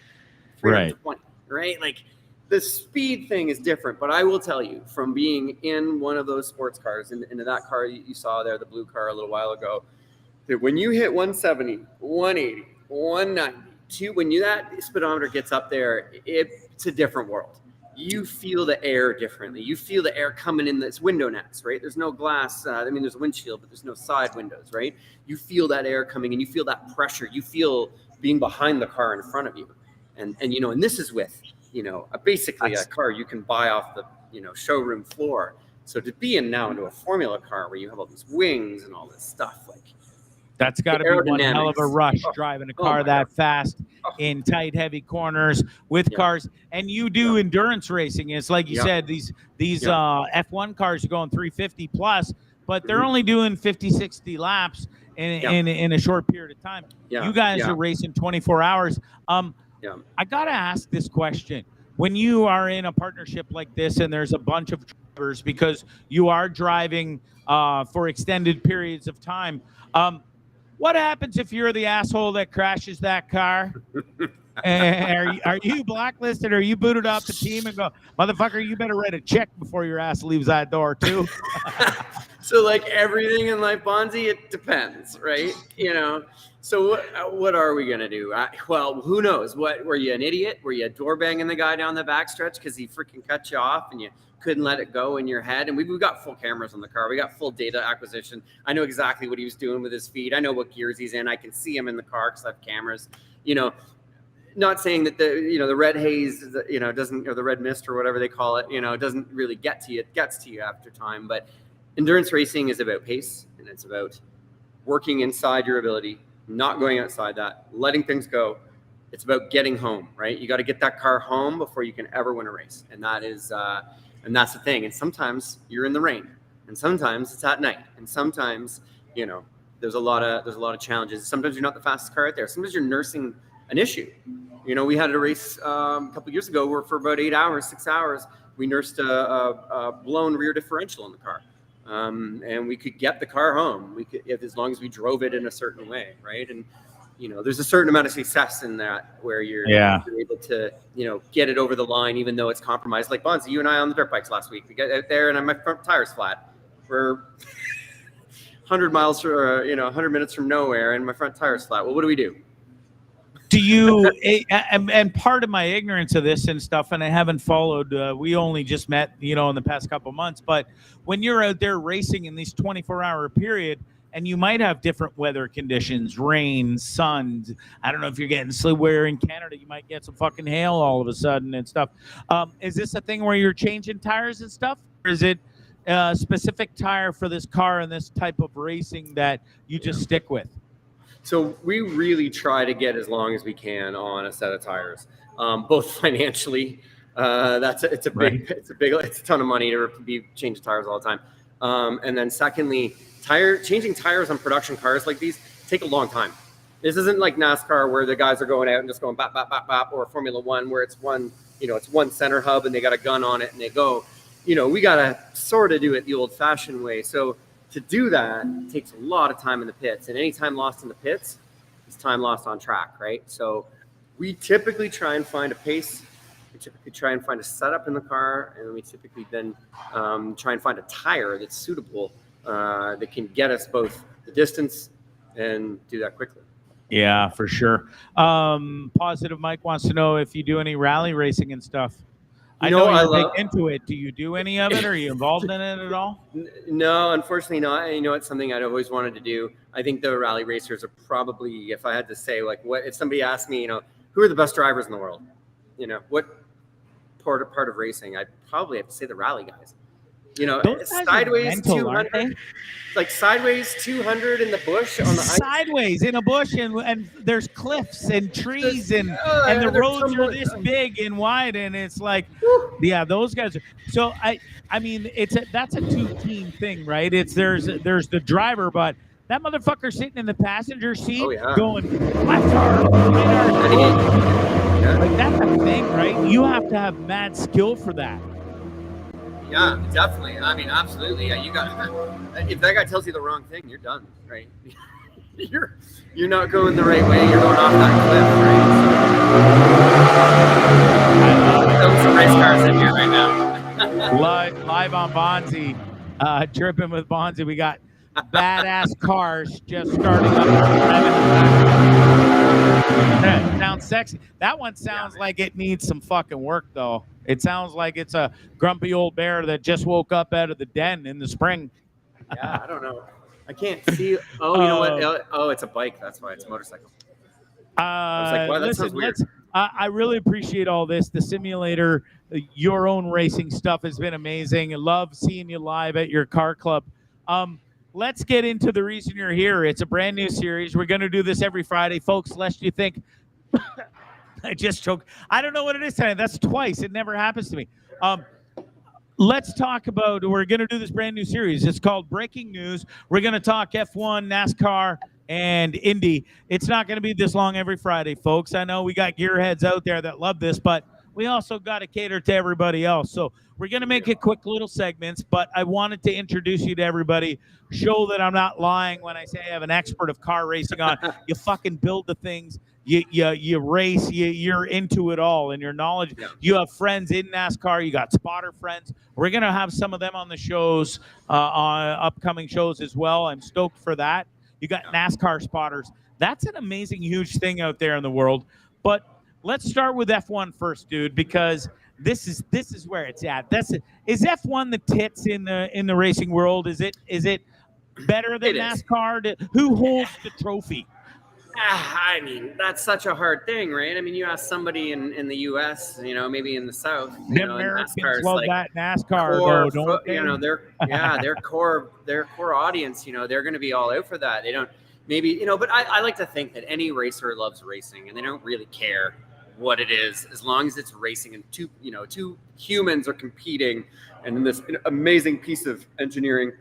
Speaker 6: 320, right? Like the speed thing is different, but I will tell you from being in one of those sports cars, into that car you saw there, the blue car a little while ago, that when you hit 170, 180, 190, when that speedometer gets up there, it's a different world. You feel the air differently. You feel the air coming in this window nets, right? There's no glass. There's a windshield, but there's no side windows, right? You feel that air coming and you feel that pressure. You feel being behind the car in front of you. And this is with, basically a car you can buy off the, showroom floor. So to be into a Formula car where you have all these wings and all this stuff, like,
Speaker 3: that's got to be one hell of a rush driving a car that fast in tight, heavy corners with cars. And you do endurance racing. It's like you said, these F1 cars are going 350 plus, but they're only doing 50, 60 laps in a short period of time. You guys are racing 24 hours. I got to ask this question. When you are in a partnership like this and there's a bunch of drivers because you are driving for extended periods of time, what happens if you're the asshole that crashes that car? Are you blacklisted? Or are you booted off the team and go, motherfucker, you better write a check before your ass leaves that door too?
Speaker 6: So like everything in life, Bondzee, it depends, right? So what are we gonna do? Well, who knows? What were you, an idiot? Were you door banging the guy down the backstretch because he freaking cut you off and you couldn't let it go in your head? And we've got full cameras on the car. We got full data acquisition. I know exactly what he was doing with his feet. I know what gears he's in. I can see him in the car because I have cameras. Not saying that the red haze, doesn't, or the red mist or whatever they call it, doesn't really get to you. It gets to you after time. But endurance racing is about pace, and it's about working inside your ability, not going outside that, letting things go. It's about getting home, right? You got to get that car home before you can ever win a race, and that's the thing. And sometimes you're in the rain, and sometimes it's at night, and sometimes there's a lot of challenges. Sometimes you're not the fastest car out there. Sometimes you're nursing an issue. We had a race a couple years ago where for about 6 hours, we nursed a blown rear differential in the car. And we could get the car home. We could, as long as we drove it in a certain way, right? And there's a certain amount of success in that where you're able to get it over the line, even though it's compromised. Like Bondzee, you and I on the dirt bikes last week. We got out there, and my front tire's flat. We're 100 miles or 100 minutes from nowhere, and my front tire's flat. Well, what do we do?
Speaker 3: Do you, and part of my ignorance of this and stuff, and I haven't followed, we only just met, in the past couple months, but when you're out there racing in these 24-hour period, and you might have different weather conditions, rain, sun, I don't know if you're getting where in Canada, you might get some fucking hail all of a sudden and stuff. Is this a thing where you're changing tires and stuff? Or is it specific tire for this car and this type of racing that you just stick with?
Speaker 6: So we really try to get as long as we can on a set of tires, both financially. It's a ton of money to be changing tires all the time. And then secondly, changing tires on production cars like these take a long time. This isn't like NASCAR where the guys are going out and just going bop, bop, bop, bop, or Formula One where it's one center hub and they got a gun on it and they go. We got to sort of do it the old fashioned way. So to do that takes a lot of time in the pits, and any time lost in the pits is time lost on track, right? So we typically try and find a pace. We typically try and find a setup in the car, and we typically then try and find a tire that's suitable that can get us both the distance and do that quickly.
Speaker 3: Yeah, for sure. Positive Mike wants to know if you do any rally racing and stuff. I know you're big into it. Do you do any of it? Are you involved in it at all? No,
Speaker 6: unfortunately not. It's something I'd always wanted to do. I think the rally racers are probably, if I had to say, like, what if somebody asked me, who are the best drivers in the world? What part of racing? I'd probably have to say the rally guys. Sideways 200, like sideways 200 in the bush on the
Speaker 3: sideways in a bush, and there's cliffs and trees and the roads are this big and wide, and it's like, yeah, those guys are. So I mean, that's a two-team thing, right? There's the driver, but that motherfucker sitting in the passenger seat going left hard, like that's a thing, right? You have to have mad skill for that.
Speaker 6: Yeah, definitely. I mean, absolutely. Yeah, you got. If that guy tells you the wrong thing, you're done, right? you're not going the right way. You're going off that cliff, right? So, there's some race cars in here right now.
Speaker 3: live on Bondzee, Trippin With Bondzee. We got badass cars just starting up. That sounds sexy. That one sounds like it needs some fucking work, though. It sounds like it's a grumpy old bear that just woke up out of the den in the spring.
Speaker 6: Yeah, I don't know. I can't see. Oh, you know what? Oh, it's a bike. That's why it's a motorcycle. I was like, wow, that sounds weird.
Speaker 3: I really appreciate all this. The simulator, your own racing stuff has been amazing. I love seeing you live at your car club. Let's get into the reason you're here. It's a brand new series. We're going to do this every Friday, folks. Lest you think I just choked. I don't know what it is tonight. That's twice. It never happens to me. Let's talk about, we're going to do this brand new series. It's called Breaking News. We're going to talk F1, NASCAR, and Indy. It's not going to be this long every Friday, folks. I know we got gearheads out there that love this, but we also got to cater to everybody else. So we're going to make it quick little segments, but I wanted to introduce you to everybody, show that I'm not lying when I say I have an expert of car racing on. You fucking build the things. You race, you're into it all, and your knowledge. Yeah. You have friends in NASCAR. You got spotter friends. We're going to have some of them on the shows, on upcoming shows as well. I'm stoked for that. You got NASCAR spotters. That's an amazing, huge thing out there in the world. But let's start with F1 first, dude, because this is where it's at. Is F1 the tits in the racing world? Is it better than NASCAR? Who holds the trophy?
Speaker 6: I mean, that's such a hard thing, right? I mean, you ask somebody in the U.S., maybe in the South,
Speaker 3: the Americans love that NASCAR, though, don't they?
Speaker 6: Their core audience, they're going to be all out for that. They don't but I like to think that any racer loves racing, and they don't really care what it is, as long as it's racing and two humans are competing, and in this amazing piece of engineering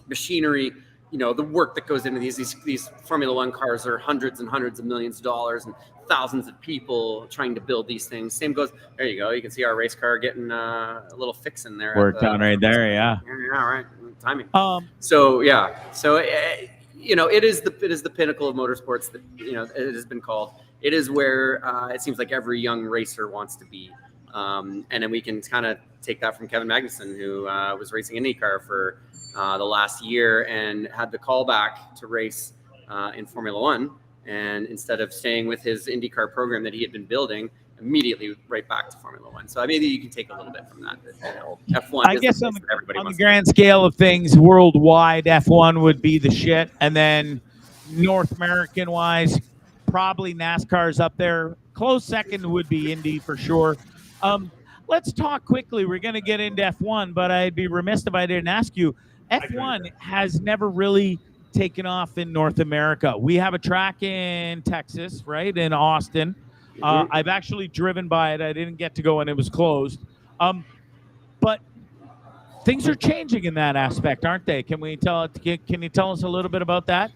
Speaker 6: machinery. The work that goes into these Formula One cars are hundreds and hundreds of millions of dollars and thousands of people trying to build these things. Same goes, there you go. You can see our race car getting a little fix in there.
Speaker 3: Worked on right there, yeah.
Speaker 6: Yeah, right. Timing. It is the pinnacle of motorsports that, it has been called. It is where it seems like every young racer wants to be. And then we can kind of take that from Kevin Magnussen, who was racing IndyCar for the last year and had the call back to race in Formula One. And instead of staying with his IndyCar program that he had been building, immediately right back to Formula One. So maybe you can take a little bit from that. F1.
Speaker 3: I guess on the grand scale of things, worldwide, F1 would be the shit. And then North American wise, probably NASCAR's up there. Close second would be Indy for sure. let's talk quickly. We're going to get into F1, but I'd be remiss if I didn't ask you. F1 has never really taken off in North America. We have a track in Texas, right, in Austin. I've actually driven by it. I didn't get to go when it was closed. But things are changing in that aspect, aren't they? Can you tell us a little bit about that?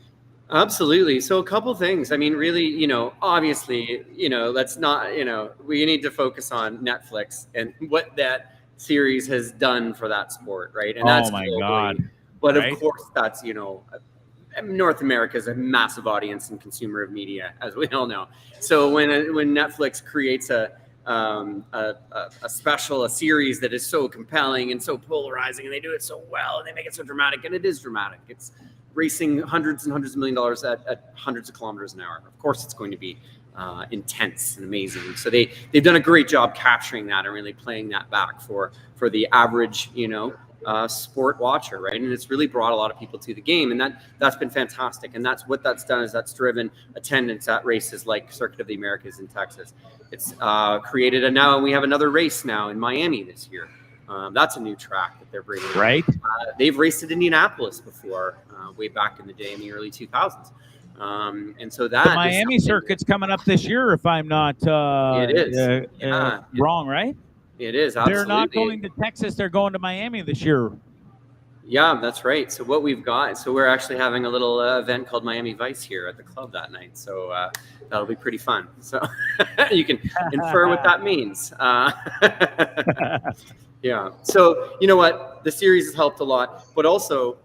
Speaker 6: Absolutely. So a couple things. I mean, really, obviously, let's not, we need to focus on Netflix and what that series has done for that sport, right? And that's
Speaker 3: my
Speaker 6: globally.
Speaker 3: God.
Speaker 6: But
Speaker 3: right?
Speaker 6: Of course, that's, North America is a massive audience and consumer of media, as we all know. So when Netflix creates a series that is so compelling and so polarizing, and they do it so well, and they make it so dramatic, and it is dramatic. It's racing hundreds and hundreds of $1 million at hundreds of kilometers an hour. Of course, it's going to be intense and amazing. So they've done a great job capturing that and really playing that back for the average, sport watcher, right? And it's really brought a lot of people to the game, and that's been fantastic. And that's what that's done is that's driven attendance at races like Circuit of the Americas in Texas. It's created now we have another race now in Miami this year. That's a new track that they're bringing.
Speaker 3: Right.
Speaker 6: They've raced at Indianapolis before, way back in the day in the early 2000s. And so that
Speaker 3: the Miami circuit's coming up this year, if I'm not
Speaker 6: it is.
Speaker 3: wrong, right?
Speaker 6: It is. Absolutely.
Speaker 3: They're not going to Texas; they're going to Miami this year.
Speaker 6: Yeah, that's right. So what we've got, we're actually having a little event called Miami Vice here at the club that night. So that'll be pretty fun. So you can infer what that means. Yeah. So you know what? The series has helped a lot, but also,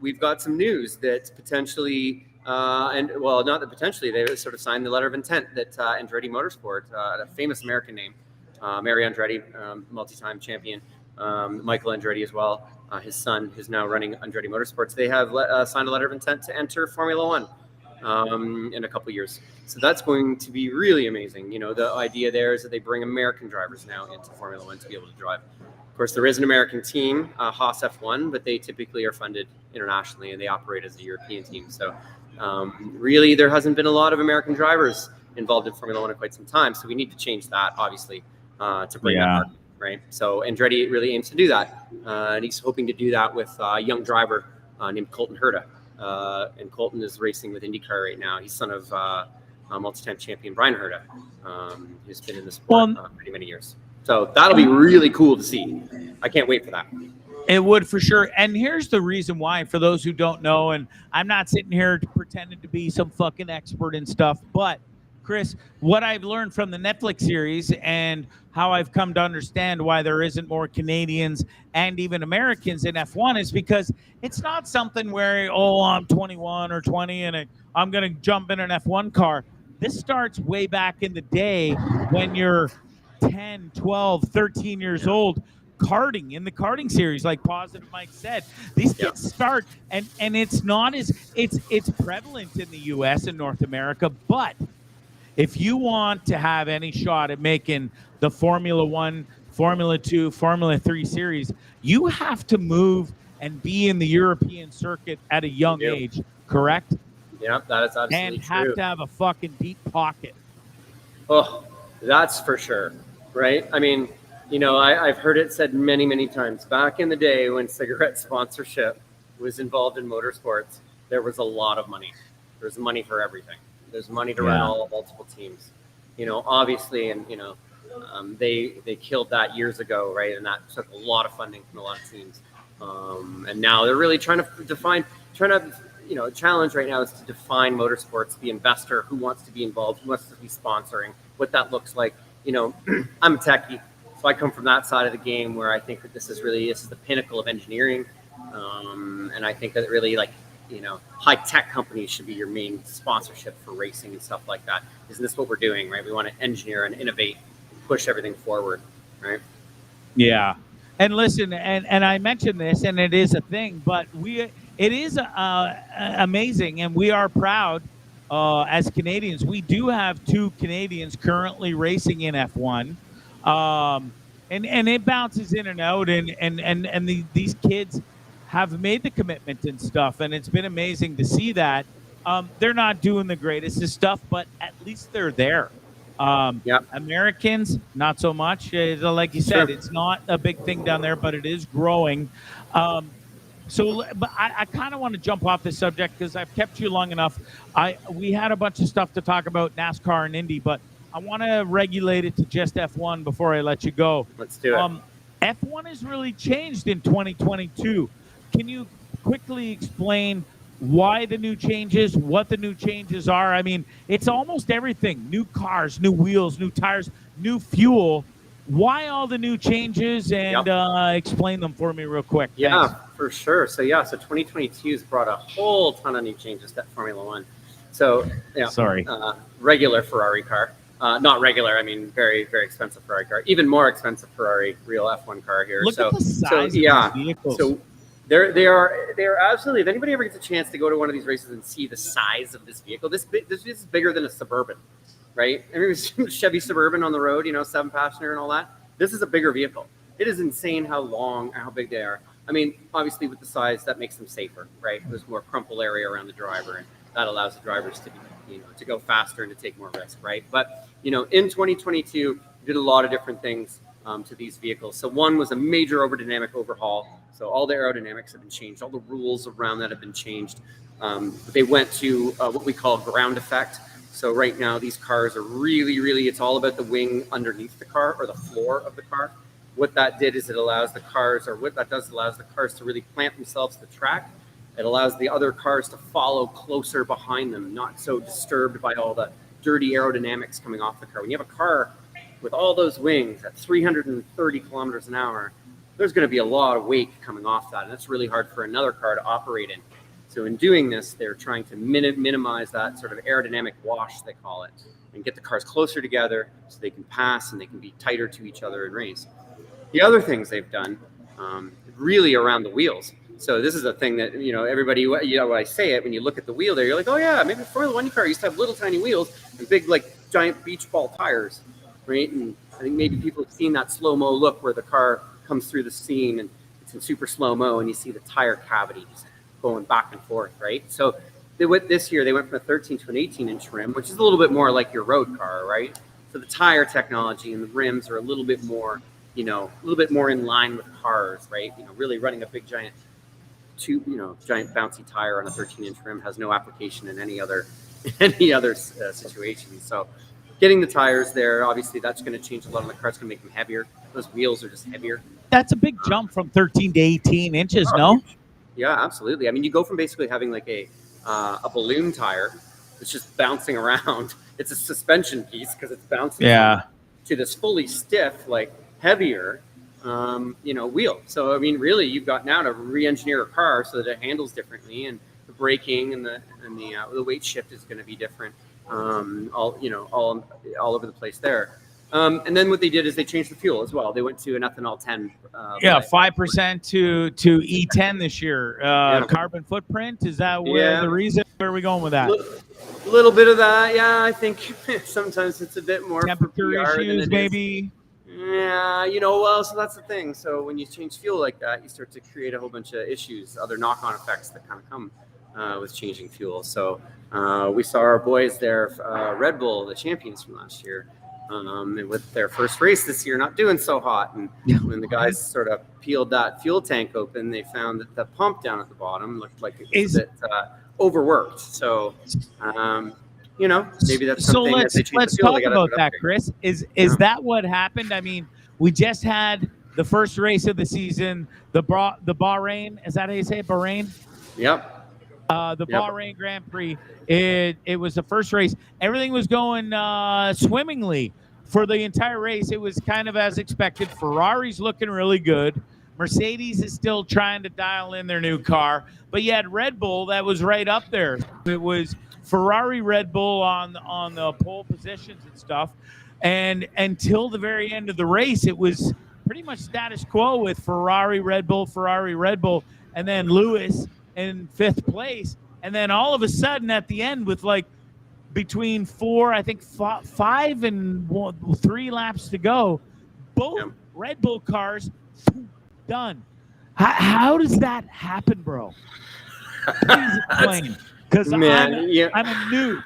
Speaker 6: we've got some news that potentially, not that potentially, they sort of signed the letter of intent that Andretti Motorsport, a famous American name, Mary Andretti, multi-time champion, Michael Andretti as well, his son, who's now running Andretti Motorsports. They have signed a letter of intent to enter Formula One in a couple years. So that's going to be really amazing. The idea there is that they bring American drivers now into Formula One to be able to drive. Of course, there is an American team, Haas F1, but they typically are funded internationally and they operate as a European team. So really, there hasn't been a lot of American drivers involved in Formula One in quite some time. So we need to change that, obviously, to bring that market, right? So Andretti really aims to do that. And he's hoping to do that with a young driver named Colton Herta. And Colton is racing with IndyCar right now. He's son of multi-time champion Brian Herta, who's been in the sport many, many years. So that'll be really cool to see. I can't wait for that.
Speaker 3: It would for sure. And here's the reason why, for those who don't know, and I'm not sitting here pretending to be some fucking expert in stuff, but Chris, what I've learned from the Netflix series and how I've come to understand why there isn't more Canadians and even Americans in F1 is because it's not something where, I'm 21 or 20 and I'm going to jump in an F1 car. This starts way back in the day when you're 10, 12, 13 years old, karting in the karting series, like Positive Mike said. These kids start, and it's not as it's prevalent in the US and North America, but if you want to have any shot at making the Formula One, Formula 2, Formula 3 series, you have to move and be in the European circuit at a young age, correct?
Speaker 6: Yeah, that is absolutely
Speaker 3: and
Speaker 6: true.
Speaker 3: have to have a fucking deep pocket.
Speaker 6: Oh, that's for sure, right? I mean, I've heard it said many, many times. Back in the day when cigarette sponsorship was involved in motorsports, there was a lot of money. There's money for everything. There's money to run all multiple teams. Obviously, and they killed that years ago, right? And that took a lot of funding from a lot of teams. And now they're really trying to challenge right now is to define motorsports, the investor who wants to be involved, who wants to be sponsoring, what that looks like. I'm a techie, so I come from that side of the game where I think that this is the pinnacle of engineering. And I think that really high tech companies should be your main sponsorship for racing and stuff like that. Isn't this what we're doing, right? We want to engineer and innovate, and push everything forward, right?
Speaker 3: Yeah. And listen, and I mentioned this, and it is a thing, but it is amazing, and we are proud as Canadians. We do have 2 Canadians currently racing in F1, and it bounces in and out, and these kids have made the commitment and stuff, and it's been amazing to see that. They're not doing the greatest of stuff, but at least they're there. Americans, not so much. Like you said, it's not a big thing down there, but it is growing. But I kind of want to jump off this subject because I've kept you long enough. We had a bunch of stuff to talk about NASCAR and Indy, but I want to regulate it to just F1 before I let you go.
Speaker 6: Let's do it.
Speaker 3: F1 has really changed in 2022. Can you quickly explain why the new changes, what the new changes are? I mean, it's almost everything. New cars, new wheels, new tires, new fuel. Why all the new changes? And explain them for me real quick.
Speaker 6: Yeah,
Speaker 3: Thanks.
Speaker 6: for sure. So 2022 has brought a whole ton of new changes to Formula One. So regular Ferrari car. Not regular, I mean very, very expensive Ferrari car. Even more expensive Ferrari real F1 car here.
Speaker 3: Look at the size of these vehicles.
Speaker 6: So they are absolutely. If anybody ever gets a chance to go to one of these races and see the size of this vehicle, this is bigger than a Suburban, right? I mean, Chevy Suburban on the road, 7-passenger and all that. This is a bigger vehicle. It is insane how big they are. I mean, obviously with the size, that makes them safer, right? There's more crumple area around the driver, and that allows the drivers to be, to go faster and to take more risk, right? But in 2022, we did a lot of different things to these vehicles. So one was a major aerodynamic overhaul. So all the aerodynamics have been changed. All the rules around that have been changed. They went to what we call ground effect. So right now, these cars are really, it's all about the wing underneath the car or the floor of the car. What that did is allows the cars to really plant themselves to the track. It allows the other cars to follow closer behind them, not so disturbed by all the dirty aerodynamics coming off the car. When you have a car with all those wings at 330 kilometers an hour, there's going to be a lot of weight coming off that, and that's really hard for another car to operate in. So in doing this, they're trying to minimize that sort of aerodynamic wash, they call it, and get the cars closer together so they can pass and they can be tighter to each other in race. The other things they've done really around the wheels. So this is a thing that, everybody, when I say it, when you look at the wheel there, you're like, oh yeah, maybe a Formula One car used to have little tiny wheels and big, giant beach ball tires, right? And I think maybe people have seen that slow-mo look where the car comes through the scene and it's in super slow-mo and you see the tire cavity just going back and forth, right? So this year they went from a 13 to an 18-inch rim, which is a little bit more like your road car, right? So the tire technology and the rims are a little bit more, a little bit more in line with cars, right? Really running a big giant bouncy tire on a 13-inch rim has no application in any other situation. So getting the tires there, obviously that's going to change a lot on the car. It's going to make them heavier. Those wheels are just heavier.
Speaker 3: That's a big jump from 13 to 18 inches, no?
Speaker 6: Yeah, absolutely. I mean, you go from basically having like a balloon tire that's just bouncing around. It's a suspension piece because it's bouncing to this fully stiff, heavier wheel. So I mean, really, you've got now to re-engineer a car so that it handles differently, and the braking and the weight shift is going to be different. All over the place there. And then what they did is they changed the fuel as well. They went to an ethanol 10.
Speaker 3: 5% to E10 this year. Carbon footprint, is that the reason? Where are we going with that?
Speaker 6: A little bit of that, yeah. I think sometimes it's a bit more
Speaker 3: temperature issues, maybe.
Speaker 6: Yeah, so that's the thing. So when you change fuel like that, you start to create a whole bunch of issues, other knock-on effects that kind of come with changing fuel. So we saw our boys there, Red Bull, the champions from last year, and with their first race this year, not doing so hot. And when the guys sort of peeled that fuel tank open, they found that the pump down at the bottom looked like it was a bit overworked. So, maybe that's something that they changed
Speaker 3: let's
Speaker 6: the fuel.
Speaker 3: talk about that, Chris. Is that what happened? I mean, we just had the first race of the season, the Bahrain. Is that how you say it? Bahrain?
Speaker 6: Yep.
Speaker 3: Bahrain Grand Prix. It was the first race. Everything was going swimmingly for the entire race. It was kind of as expected. Ferrari's looking really good. Mercedes is still trying to dial in their new car, but you had Red Bull that was right up there. It was Ferrari, Red Bull on the pole positions and stuff, and until the very end of the race, it was pretty much status quo with Ferrari, Red Bull, and then Lewis in fifth place. And then all of a sudden at the end with between 5 and 3 laps to go, both Red Bull cars done. How does that happen, bro? Please explain. Because I'm a noob.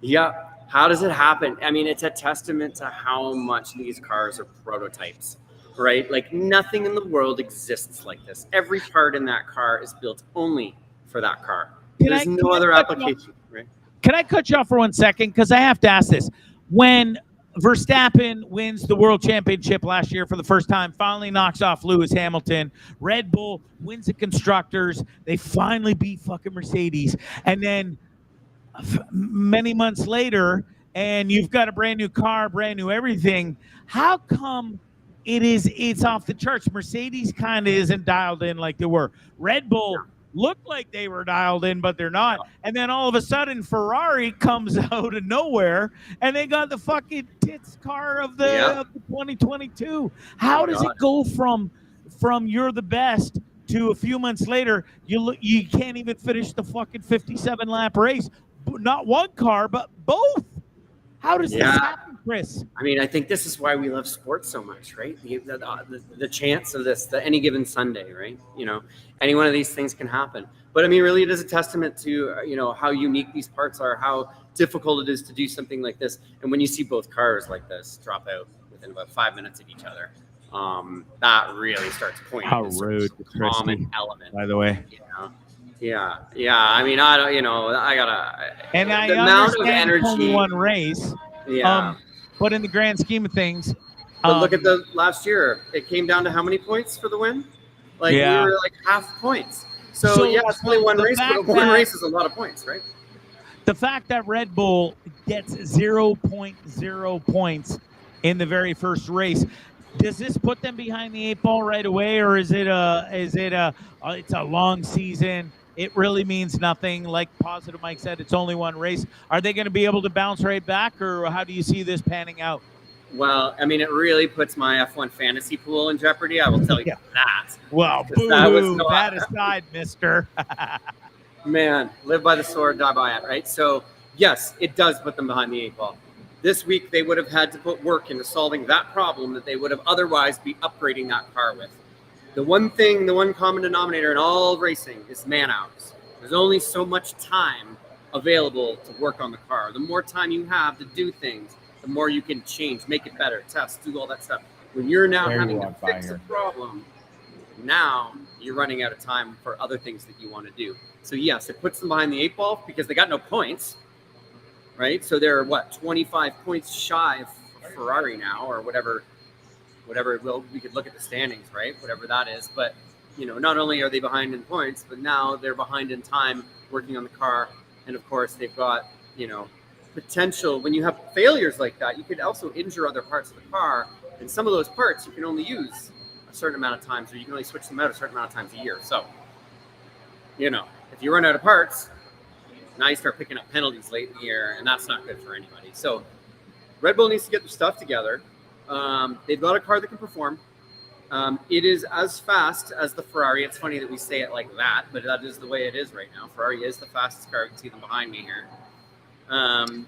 Speaker 6: Yeah. How does it happen? I mean, it's a testament to how much these cars are prototypes, right? Like nothing in the world exists like this. Every part in that car is built only for that car. There's no other application, right?
Speaker 3: Can I cut you off for 1 second? Because I have to ask this. When Verstappen wins the world championship last year for the first time, finally knocks off Lewis Hamilton, Red Bull wins the constructors, they finally beat fucking Mercedes, and then many months later, and you've got a brand new car, brand new everything. How come it's off the charts? Mercedes kind of isn't dialed in like they were. Red Bull looked like they were dialed in, but they're not. And then all of a sudden, Ferrari comes out of nowhere, and they got the fucking tits car of the 2022. How does it go from you're the best to a few months later you can't even finish the fucking 57 lap race? Not one car, but both. How does this happen, Chris?
Speaker 6: I mean, I think this is why we love sports so much, right? The chance of this, any given Sunday, right? You know, any one of these things can happen. But I mean, really, it is a testament to, you know, how unique these parts are, how difficult it is to do something like this. And when you see both cars like this drop out within about 5 minutes of each other, that really starts pointing
Speaker 3: how
Speaker 6: to
Speaker 3: rude,
Speaker 6: a common element.
Speaker 3: By the way.
Speaker 6: You know? Yeah. I mean, I don't, you know, I gotta.
Speaker 3: And I
Speaker 6: the amount of
Speaker 3: understand
Speaker 6: energy.
Speaker 3: only one race.
Speaker 6: Yeah.
Speaker 3: But in the grand scheme of things,
Speaker 6: but look at the last year. It came down to how many points for the win? Like we were like half points. So yeah, it's only one race, but one race is a lot of points, right?
Speaker 3: The fact that Red Bull gets 0.0 points in the very first race. Does this put them behind the 8 ball right away, or is it it's a long season? It really means nothing. Like Positive Mike said, it's only one race. Are they going to be able to bounce right back, or how do you see this panning out?
Speaker 6: Well, I mean, it really puts my F1 fantasy pool in jeopardy. I will tell you that.
Speaker 3: Well, that aside, mister.
Speaker 6: Man, live by the sword, die by it, right? So, yes, it does put them behind the 8 ball. This week, they would have had to put work into solving that problem that they would have otherwise be upgrading that car with. The one common denominator in all racing is man hours. There's only so much time available to work on the car. The more time you have to do things, the more you can change, make it better, test, do all that stuff. When you're now having to fix a problem, now you're running out of time for other things that you want to do. So yes, it puts them behind the 8 ball because they got no points. Right, so they're 25 points shy of Ferrari now, or whatever. We could look at the standings, right? Whatever that is. But you know, not only are they behind in points, but now they're behind in time working on the car, and of course they've got, you know, potential. When you have failures like that, you could also injure other parts of the car, and some of those parts you can only use a certain amount of times, or you can only switch them out a certain amount of times a year. So, you know, if you run out of parts, now you start picking up penalties late in the year, and that's not good for anybody. So Red Bull needs to get their stuff together. They've got a car that can perform. It is as fast as the Ferrari. It's funny that we say it like that, but that is the way it is right now. Ferrari is the fastest car. You can see them behind me here.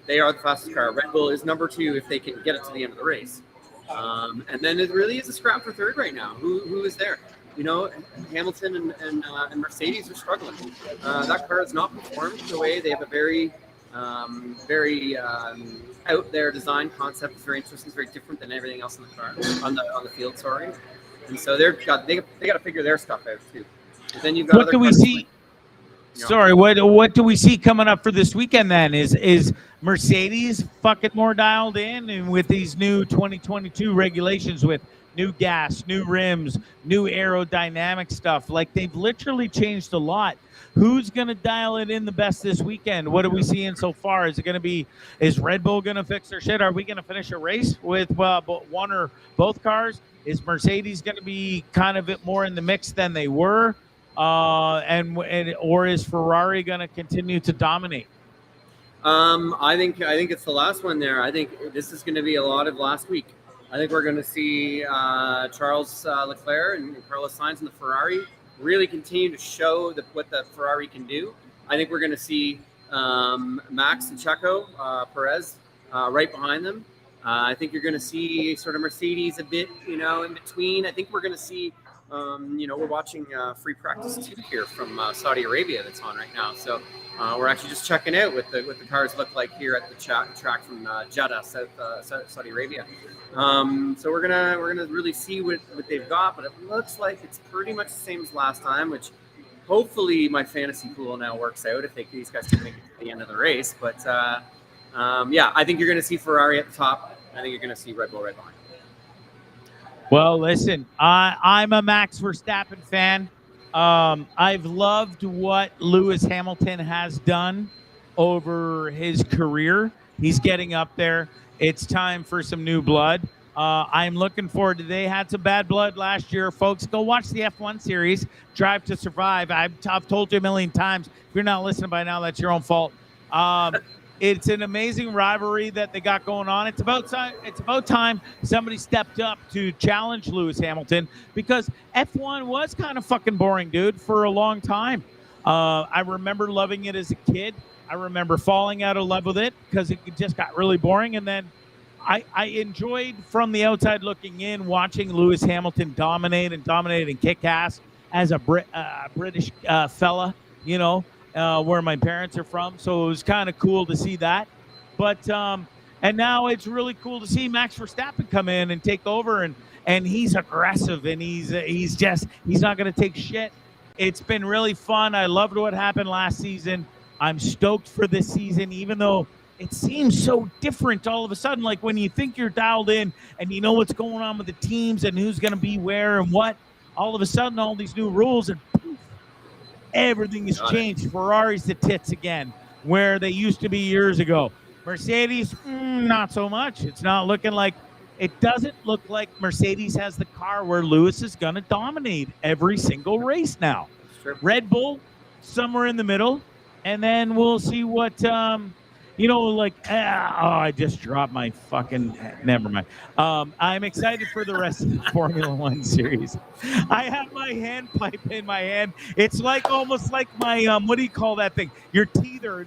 Speaker 6: They are the fastest car. Red Bull is number 2 if they can get it to the end of the race. And then it really is a scrap for third right now. Who is there? You know, Hamilton and Mercedes are struggling. That car has not performed the way. They have a very out there design concept. It's very interesting. It's very different than everything else in the car on the field. Sorry, and so they got to figure their stuff out too. And then you've got
Speaker 3: what do we see? Sorry, what do we see coming up for this weekend then? Is Mercedes fucking more dialed in, and with these new 2022 regulations with new gas, new rims, new aerodynamic stuff, like they've literally changed a lot. Who's going to dial it in the best this weekend? What are we seeing so far? Is Red Bull going to fix their shit? Are we going to finish a race with one or both cars? Is Mercedes going to be kind of more in the mix than they were? Or is Ferrari going to continue to dominate?
Speaker 6: I think it's the last one there. I think this is going to be a lot of last week. I think we're going to see Charles Leclerc and Carlos Sainz in the Ferrari really continue to show what the Ferrari can do. I think we're going to see Max and Checo Perez right behind them. I think you're going to see sort of Mercedes a bit, you know, in between. I think we're going to see, you know, we're watching free practice 2 here from Saudi Arabia that's on right now. So we're actually just checking out what the cars look like here at the track from Jeddah, Saudi Arabia. So we're gonna really see what they've got, but it looks like it's pretty much the same as last time, which hopefully my fantasy pool now works out if these guys can make it to the end of the race. But yeah, I think you're gonna see Ferrari at the top. I think you're gonna see Red Bull right behind.
Speaker 3: Well, listen, I'm a Max Verstappen fan. I've loved what Lewis Hamilton has done over his career. He's getting up there. It's time for some new blood. I'm looking forward to. They had some bad blood last year, folks. Go watch the F1 series, Drive to Survive. I've told you a million times. If you're not listening by now, that's your own fault. It's an amazing rivalry that they got going on. It's about time somebody stepped up to challenge Lewis Hamilton, because F1 was kind of fucking boring, dude, for a long time. I remember loving it as a kid. I remember falling out of love with it because it just got really boring. And then I enjoyed, from the outside looking in, watching Lewis Hamilton dominate and kick ass as a British fella, you know. Where my parents are from, so it was kind of cool to see that. But and now it's really cool to see Max Verstappen come in and take over, and he's aggressive, and he's not going to take shit. It's been really fun. I loved what happened last season. I'm stoked for this season, even though it seems so different all of a sudden. Like when you think you're dialed in and you know what's going on with the teams and who's going to be where and what, all of a sudden all these new rules and poof, everything has changed. Ferrari's the tits again, where they used to be years ago. Mercedes, not so much. It doesn't look like Mercedes has the car where Lewis is going to dominate every single race now. Red Bull, somewhere in the middle, and then we'll see what, I just dropped my fucking, never mind. I'm excited for the rest of the Formula One series. I have my hand pipe in my hand. It's almost like my, what do you call that thing? Your teether.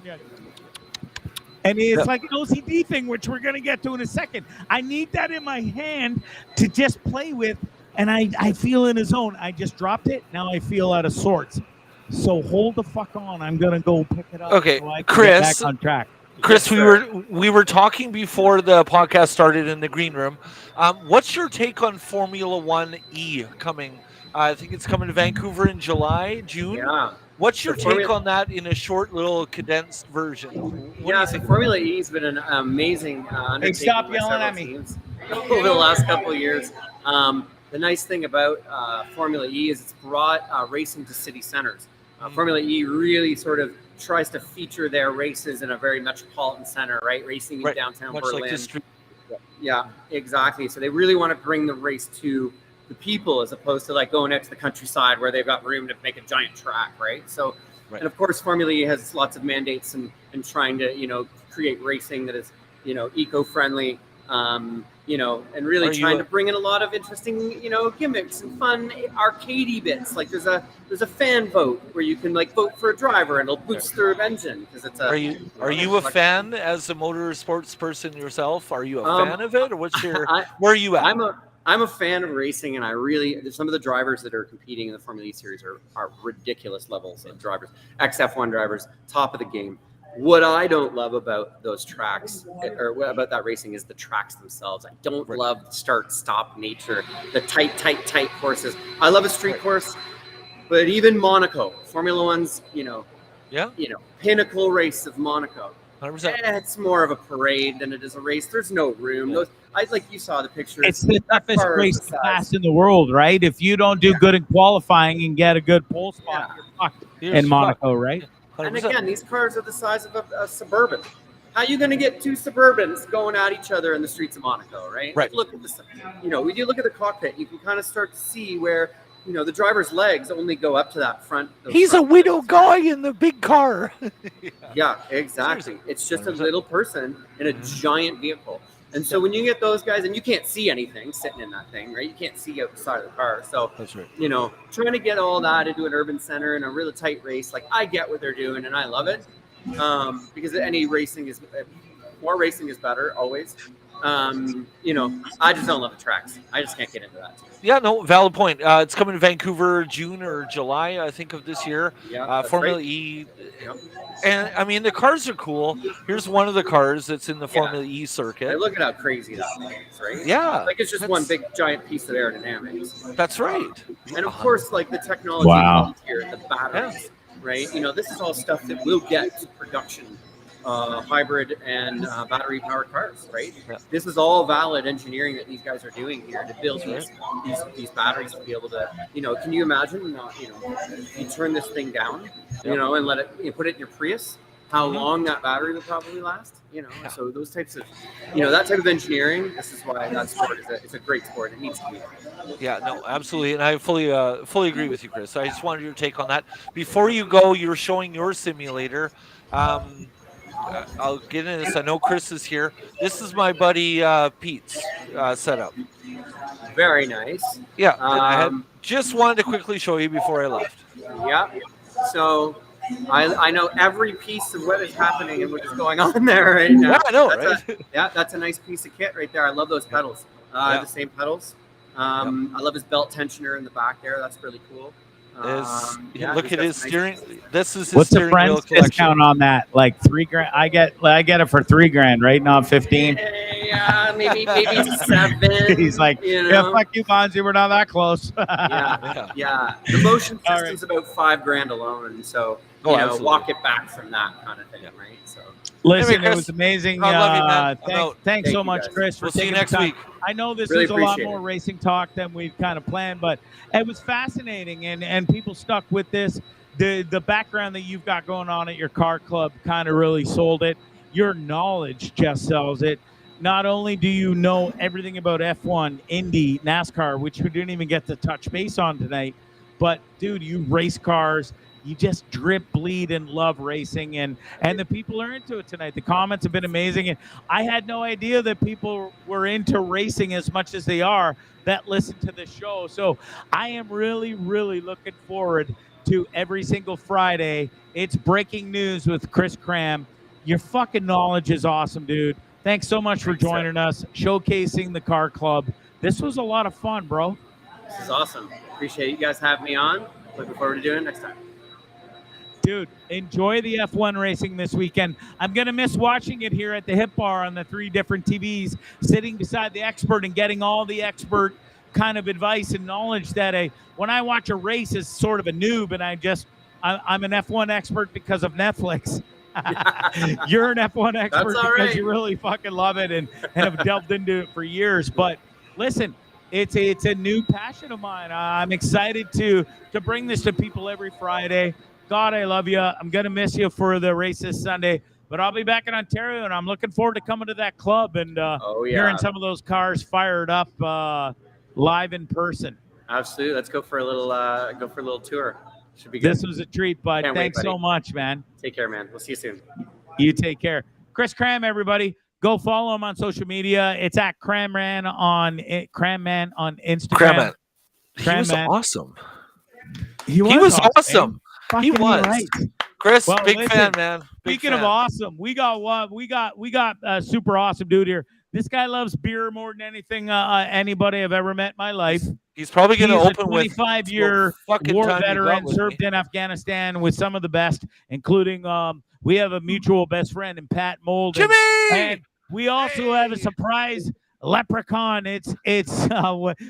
Speaker 3: And it's like an OCD thing, which we're going to get to in a second. I need that in my hand to just play with, and I feel in a zone. I just dropped it. Now I feel out of sorts. So hold the fuck on. I'm going to go pick it up.
Speaker 4: Okay,
Speaker 3: so I can
Speaker 4: Chris.
Speaker 3: get back on track.
Speaker 4: Chris, we were talking before the podcast started in the green room. What's your take on Formula One E coming? I think it's coming to Vancouver in June.
Speaker 6: Yeah.
Speaker 4: What's your take on that in a short little condensed version? What do you think?
Speaker 6: Formula E has been an amazing undertaking.
Speaker 3: Hey, stop
Speaker 6: by
Speaker 3: yelling
Speaker 6: several
Speaker 3: at me.
Speaker 6: teams over the last couple of years. The nice thing about Formula E is it's brought racing to city centers. Formula E really sort of tries to feature their races in a very metropolitan center, right? Racing in downtown
Speaker 4: Much
Speaker 6: Berlin.
Speaker 4: like the street.
Speaker 6: Yeah, exactly. So they really want to bring the race to the people as opposed to like going out to the countryside where they've got room to make a giant track, right? So, and of course, Formula E has lots of mandates and trying to, create racing that is, eco-friendly, and really trying to bring in a lot of interesting, gimmicks and fun arcadey bits. Like there's a fan vote where you can vote for a driver and it'll boost their engine because it's a.
Speaker 4: Are you a fan as a motorsports person yourself? Are you a fan of it, or what's your? Where are you at?
Speaker 6: I'm a fan of racing, and some of the drivers that are competing in the Formula E series are ridiculous levels of drivers, ex-F1 drivers, top of the game. What I don't love about those tracks, or about that racing, is the tracks themselves. I don't love the start-stop nature, the tight courses. I love a street course, but even Monaco, Formula One's, pinnacle race of Monaco.
Speaker 4: 100%.
Speaker 6: It's more of a parade than it is a race. There's no room. You saw the pictures.
Speaker 3: It's the toughest race class in the world, right? If you don't do good in qualifying and get a good pole spot, you're fucked in Monaco, right?
Speaker 4: 100%.
Speaker 6: And again, these cars are the size of a Suburban. How are you going to get two Suburbans going at each other in the streets of Monaco, right?
Speaker 4: Right.
Speaker 6: Look at this. When you look at the cockpit, you can kind of start to see where the driver's legs only go up to that front.
Speaker 4: He's a widow guy in the big car.
Speaker 6: Yeah, exactly. Seriously. It's just a little person in a giant vehicle. And so when you get those guys, and you can't see anything sitting in that thing, right? You can't see outside of the car. So,
Speaker 4: that's right.
Speaker 6: Trying to get all that into an urban center in a really tight race, I get what they're doing, and I love it. Because more racing is better, always. You know, I just don't love the tracks. I just can't get into that.
Speaker 4: Yeah, no, valid point. It's coming to Vancouver June or July, I think, of this year.
Speaker 6: Yeah, that's
Speaker 4: Formula
Speaker 6: right.
Speaker 4: E.
Speaker 6: Yep.
Speaker 4: And I mean, the cars are cool. Here's one of the cars that's in the
Speaker 6: Yeah.
Speaker 4: Formula E circuit.
Speaker 6: Hey, look at how crazy that thing is, right?
Speaker 4: Yeah,
Speaker 6: Like it's just one big giant piece of aerodynamics.
Speaker 4: That's right.
Speaker 6: And of course, like the technology involved here, the batteries, right? You know, this is all stuff that will get to production, hybrid and battery powered cars, right?
Speaker 4: Yeah.
Speaker 6: This is all valid engineering that these guys are doing here to build these batteries to be able to, you know, can you imagine, you know, you turn this thing down, you know, and let it, you know, put it in your Prius, how long that battery would probably last, you know? So those types of, you know, that type of engineering, this is why that sport is it's a great sport. It needs to be.
Speaker 4: Yeah, no, absolutely, and I fully agree with you, Chris. I just wanted your take on that. Before you go, you were showing your simulator. I'll get into this. I know Chris is here. This is my buddy Pete's setup.
Speaker 6: Very nice.
Speaker 4: Yeah, and I just wanted to quickly show you before I left.
Speaker 6: Yeah. So I know every piece of what is happening and what is going on there right now.
Speaker 4: Yeah, I know, right?
Speaker 6: That's a nice piece of kit right there. I love those pedals. The same pedals. I love his belt tensioner in the back there. That's really cool.
Speaker 4: Look at his steering. This is his
Speaker 3: What's the
Speaker 4: steering wheel
Speaker 3: friend's
Speaker 4: collection.
Speaker 3: discount on that? Like $3,000. I get it for $3,000, right? Not 15.
Speaker 6: Yeah, maybe 7.
Speaker 3: He's like,
Speaker 6: you know?
Speaker 3: yeah, fuck you, Bondzee. We're not that close.
Speaker 6: Yeah. The motion system's about $5,000 alone, so you know,
Speaker 4: absolutely.
Speaker 6: walk it back from that kind of thing, right? So.
Speaker 3: Listen,
Speaker 4: Chris,
Speaker 3: it was amazing.
Speaker 4: I love you, man.
Speaker 3: Thanks so
Speaker 6: you,
Speaker 3: much,
Speaker 6: guys.
Speaker 3: Chris, for
Speaker 4: We'll see you
Speaker 3: taking
Speaker 4: next
Speaker 3: the time.
Speaker 4: week.
Speaker 3: I know this
Speaker 6: Really
Speaker 3: was a lot
Speaker 6: appreciate
Speaker 3: more
Speaker 6: it.
Speaker 3: racing talk than we've kind of planned, but it was fascinating, and people stuck with this. The background that you've got going on at your car club kind of really sold it. Your knowledge just sells it. Not only do you know everything about F1, Indy, NASCAR, which we didn't even get to touch base on tonight, but dude, you race cars. You just drip, bleed, and love racing, and the people are into it tonight. The comments have been amazing, and I had no idea that people were into racing as much as they are that listen to the show. So I am really, really looking forward to every single Friday. It's breaking news with Chris Cram. Your fucking knowledge is awesome, dude. Thanks so much for joining us, showcasing the car club. This was a lot of fun, bro.
Speaker 6: This is awesome. Appreciate you guys having me on. Looking forward to doing it next time.
Speaker 3: Dude, enjoy the F1 racing this weekend. I'm going to miss watching it here at the Hip Bar on the 3 different TVs, sitting beside the expert and getting all the expert kind of advice and knowledge that when I watch a race as sort of a noob, and I'm an F1 expert because of Netflix. You're an F1 expert because you really fucking love it and have delved into it for years. But listen, it's a new passion of mine. I'm excited to bring this to people every Friday. God, I love you. I'm going to miss you for the race this Sunday, but I'll be back in Ontario, and I'm looking forward to coming to that club and hearing some of those cars fired up live in person.
Speaker 6: Absolutely. Let's go for a little tour. Should be good.
Speaker 3: This was a treat, bud. Thanks so much, man.
Speaker 6: Take care, man. We'll see you soon.
Speaker 3: You take care. Chris Cram, everybody. Go follow him on social media. It's at Cramman on Instagram.
Speaker 4: He was awesome.
Speaker 3: He was
Speaker 4: awesome. He was.
Speaker 3: Right.
Speaker 4: Chris, big fan, man.
Speaker 3: Speaking of awesome, we got a super awesome dude here. This guy loves beer more than anything anybody I've ever met in my life.
Speaker 4: He's probably going to open with
Speaker 3: 25-year war veteran, served in Afghanistan with some of the best, including we have a mutual best friend in Pat Molden.
Speaker 4: Jimmy!
Speaker 3: And we also have a surprise leprechaun. It's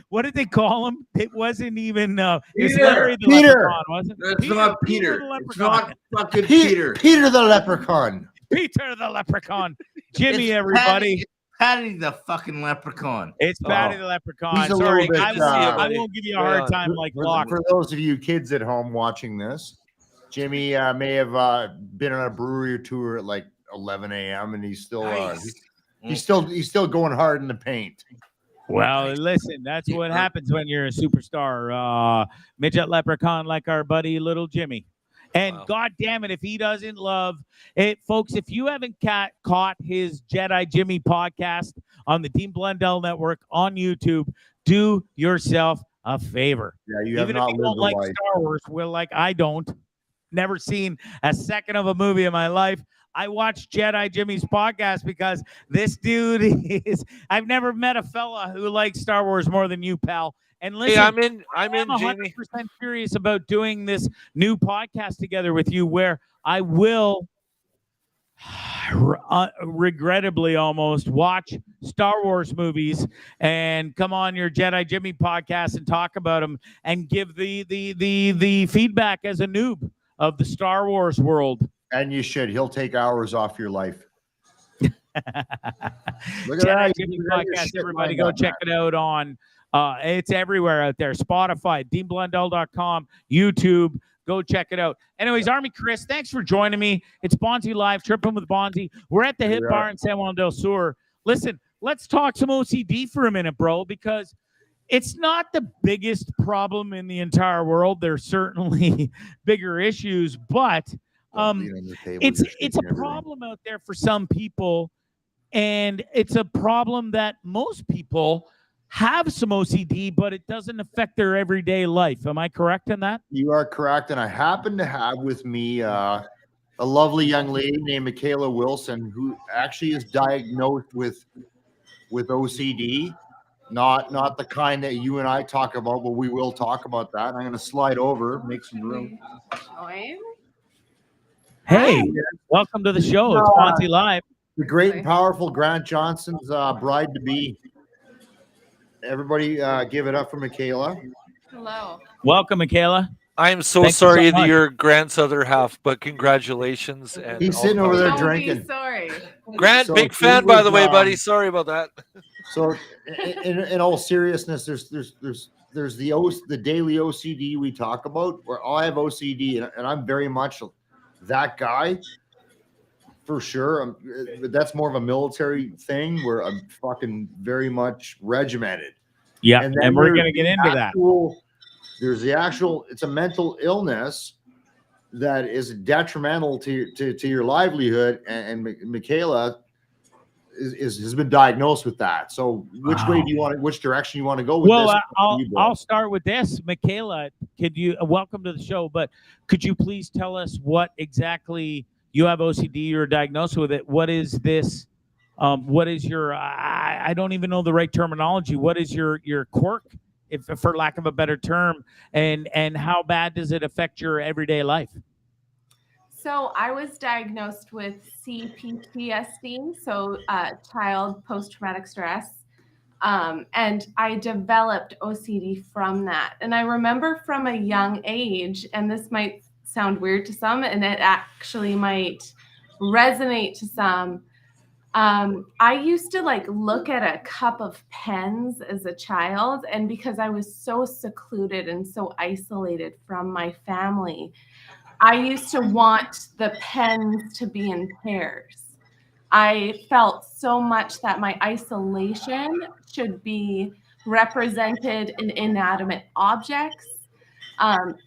Speaker 3: what did they call him? It wasn't even it's Larry the leprechaun, wasn't it?
Speaker 7: It's not Peter. It's not fucking
Speaker 5: Peter the leprechaun.
Speaker 3: Peter the leprechaun. Jimmy, everybody.
Speaker 7: Patty the fucking leprechaun.
Speaker 3: It's Patty the leprechaun.
Speaker 5: He's a
Speaker 3: Sorry,
Speaker 5: little bit,
Speaker 3: I won't give you a hard time like Locke.
Speaker 5: For those of you kids at home watching this, Jimmy may have been on a brewery tour at like 11 a.m. and he's still he's still going hard in the paint.
Speaker 3: Well, listen, that's what happens when you're a superstar. Midget leprechaun like our buddy little Jimmy. And God damn it, if he doesn't love it, folks, if you haven't caught his Jedi Jimmy podcast on the Dean Blundell Network on YouTube, do yourself a favor.
Speaker 5: Yeah, you have
Speaker 3: Even
Speaker 5: not
Speaker 3: if you don't
Speaker 5: lived
Speaker 3: like
Speaker 5: a life.
Speaker 3: Star Wars, well, like I don't, never seen a second of a movie in my life. I watch Jedi Jimmy's podcast because this dude I've never met a fella who likes Star Wars more than you, pal. And listen,
Speaker 4: Hey, I'm in, Jamie.
Speaker 3: 100% curious about doing this new podcast together with you, where I will regrettably almost watch Star Wars movies and come on your Jedi Jimmy podcast and talk about them and give the feedback as a noob of the Star Wars world.
Speaker 5: And you should. He'll take hours off your life. Look
Speaker 3: at that. Jimmy podcast, everybody go check it out on it's everywhere out there. Spotify, DeanBlundell.com, YouTube. Go check it out. Anyways, Army Kris, thanks for joining me. It's Bondzee Live, Trippin with Bondzee. We're at the Hit Bar in San Juan Del Sur. Listen, let's talk some OCD for a minute, bro, because it's not the biggest problem in the entire world. There's certainly bigger issues, but it's a problem out there for some people, and it's a problem that most people have some OCD, but it doesn't affect their everyday life. Am I correct in that?
Speaker 5: You are correct, and I happen to have with me a lovely young lady named Michaela Wilson, who actually is diagnosed with OCD. Not the kind that you and I talk about, but we will talk about that. I'm going to slide over, make some room.
Speaker 3: Hey, welcome to the show. It's Bondzee Live.
Speaker 5: The great and powerful Grant Johnson's bride-to-be. Everybody give it up for Michaela.
Speaker 8: Hello.
Speaker 3: Welcome, Michaela.
Speaker 4: I am so sorry that you're Grant's other half, but congratulations. And
Speaker 5: he's sitting over there drinking.
Speaker 8: Be sorry.
Speaker 4: Grant, big fan, by the way, buddy. Sorry about that.
Speaker 5: So, in all seriousness, there's the daily OCD we talk about. Where I have OCD, and I'm very much that guy. For sure. But that's more of a military thing where I'm fucking very much regimented.
Speaker 3: Yeah, and we're going to get into that.
Speaker 5: There's it's a mental illness that is detrimental to your livelihood. And Michaela has been diagnosed with that. So which direction you want to go with this?
Speaker 3: Well, I'll start with this. Michaela, could you, welcome to the show, but could you please tell us what exactly you have OCD, you're diagnosed with it. What is this? What is your, I don't even know the right terminology. What is your quirk, if for lack of a better term, and how bad does it affect your everyday life?
Speaker 8: So I was diagnosed with CPTSD, so child post-traumatic stress. And I developed OCD from that. And I remember from a young age, and this might sound weird to some, and it actually might resonate to some. I used to look at a cup of pens as a child, and because I was so secluded and so isolated from my family, I used to want the pens to be in pairs. I felt so much that my isolation should be represented in inanimate objects.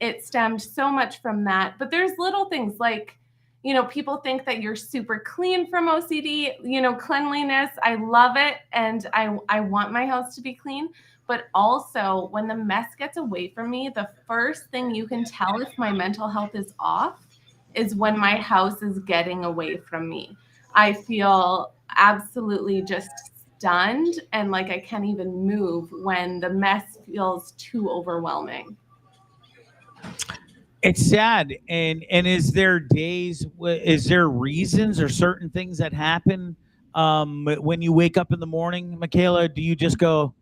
Speaker 8: It stemmed so much from that. But there's little things like, people think that you're super clean from OCD, cleanliness. I love it. And I want my house to be clean. But also when the mess gets away from me, the first thing you can tell if my mental health is off is when my house is getting away from me. I feel absolutely just stunned and like I can't even move when the mess feels too overwhelming.
Speaker 3: It's sad. And is there reasons or certain things that happen when you wake up in the morning, Michaela? Do you just go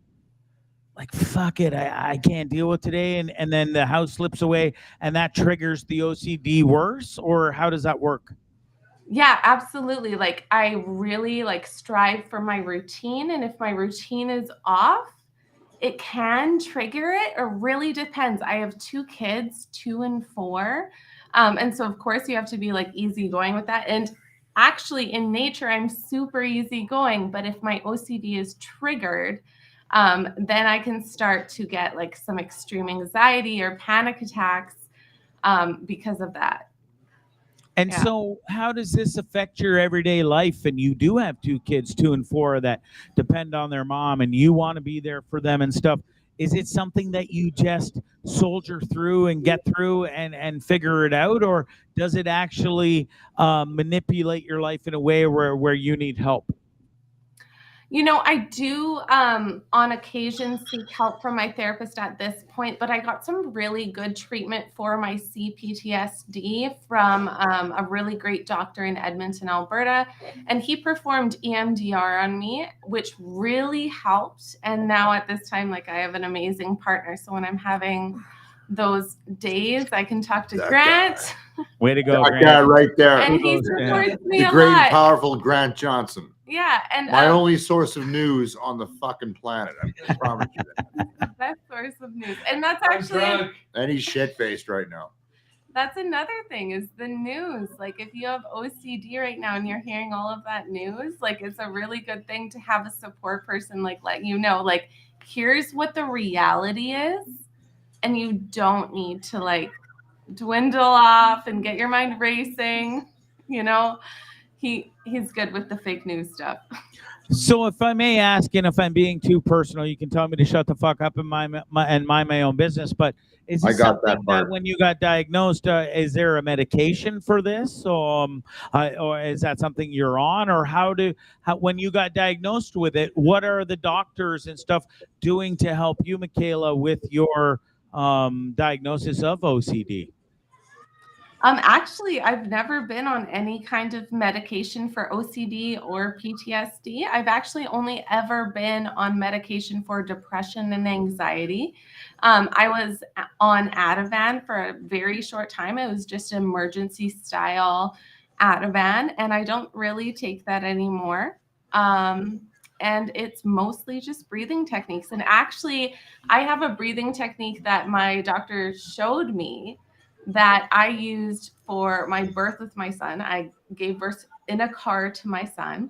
Speaker 3: like, fuck it, I can't deal with today, and then the house slips away and that triggers the OCD worse? Or how does that work?
Speaker 8: Yeah, absolutely. Like I really strive for my routine, and if my routine is off, it can trigger it. It really depends. I have 2 kids, 2 and 4. And so of course you have to be easygoing with that. And actually in nature, I'm super easygoing, but if my OCD is triggered, then I can start to get some extreme anxiety or panic attacks because of that.
Speaker 3: And so how does this affect your everyday life? And you do have 2 kids, 2 and 4, that depend on their mom, and you want to be there for them and stuff. is it something that you just soldier through and get through and figure it out, or does it actually manipulate your life in a way where you need help?
Speaker 8: You know, I do on occasion seek help from my therapist at this point, but I got some really good treatment for my CPTSD from a really great doctor in Edmonton, Alberta. And he performed EMDR on me, which really helped. And now at this time, like, I have an amazing partner. So when I'm having those days, I can talk to Grant.
Speaker 3: Way to go,
Speaker 5: That
Speaker 3: Grant.
Speaker 5: guy right there.
Speaker 8: And he supports me
Speaker 5: The
Speaker 8: a
Speaker 5: great and
Speaker 8: lot.
Speaker 5: powerful Grant Johnson.
Speaker 8: Yeah, and
Speaker 5: My only source of news on the fucking planet. I promise you that.
Speaker 8: best source of news. And that's actually
Speaker 5: And he's shit-faced right now.
Speaker 8: that's another thing is the news. Like, if you have OCD right now and you're hearing all of that news, like, it's a really good thing to have a support person like let you know, like, here's what the reality is, and you don't need to like dwindle off and get your mind racing. You know, he's good with the fake news stuff.
Speaker 3: So if I may ask, and if I'm being too personal, you can tell me to shut the fuck up and mind my own business. But is this something that when you got diagnosed, is there a medication for this, or is that something you're on, or how when you got diagnosed with it, what are the doctors and stuff doing to help you, Michaela, with your diagnosis of OCD?
Speaker 8: Actually, I've never been on any kind of medication for OCD or PTSD. I've actually only ever been on medication for depression and anxiety. I was on Ativan for a very short time. It was just emergency style Ativan, and I don't really take that anymore. And it's mostly just breathing techniques. And actually, I have a breathing technique that my doctor showed me that I used for my birth with my son. I gave birth in a car to my son.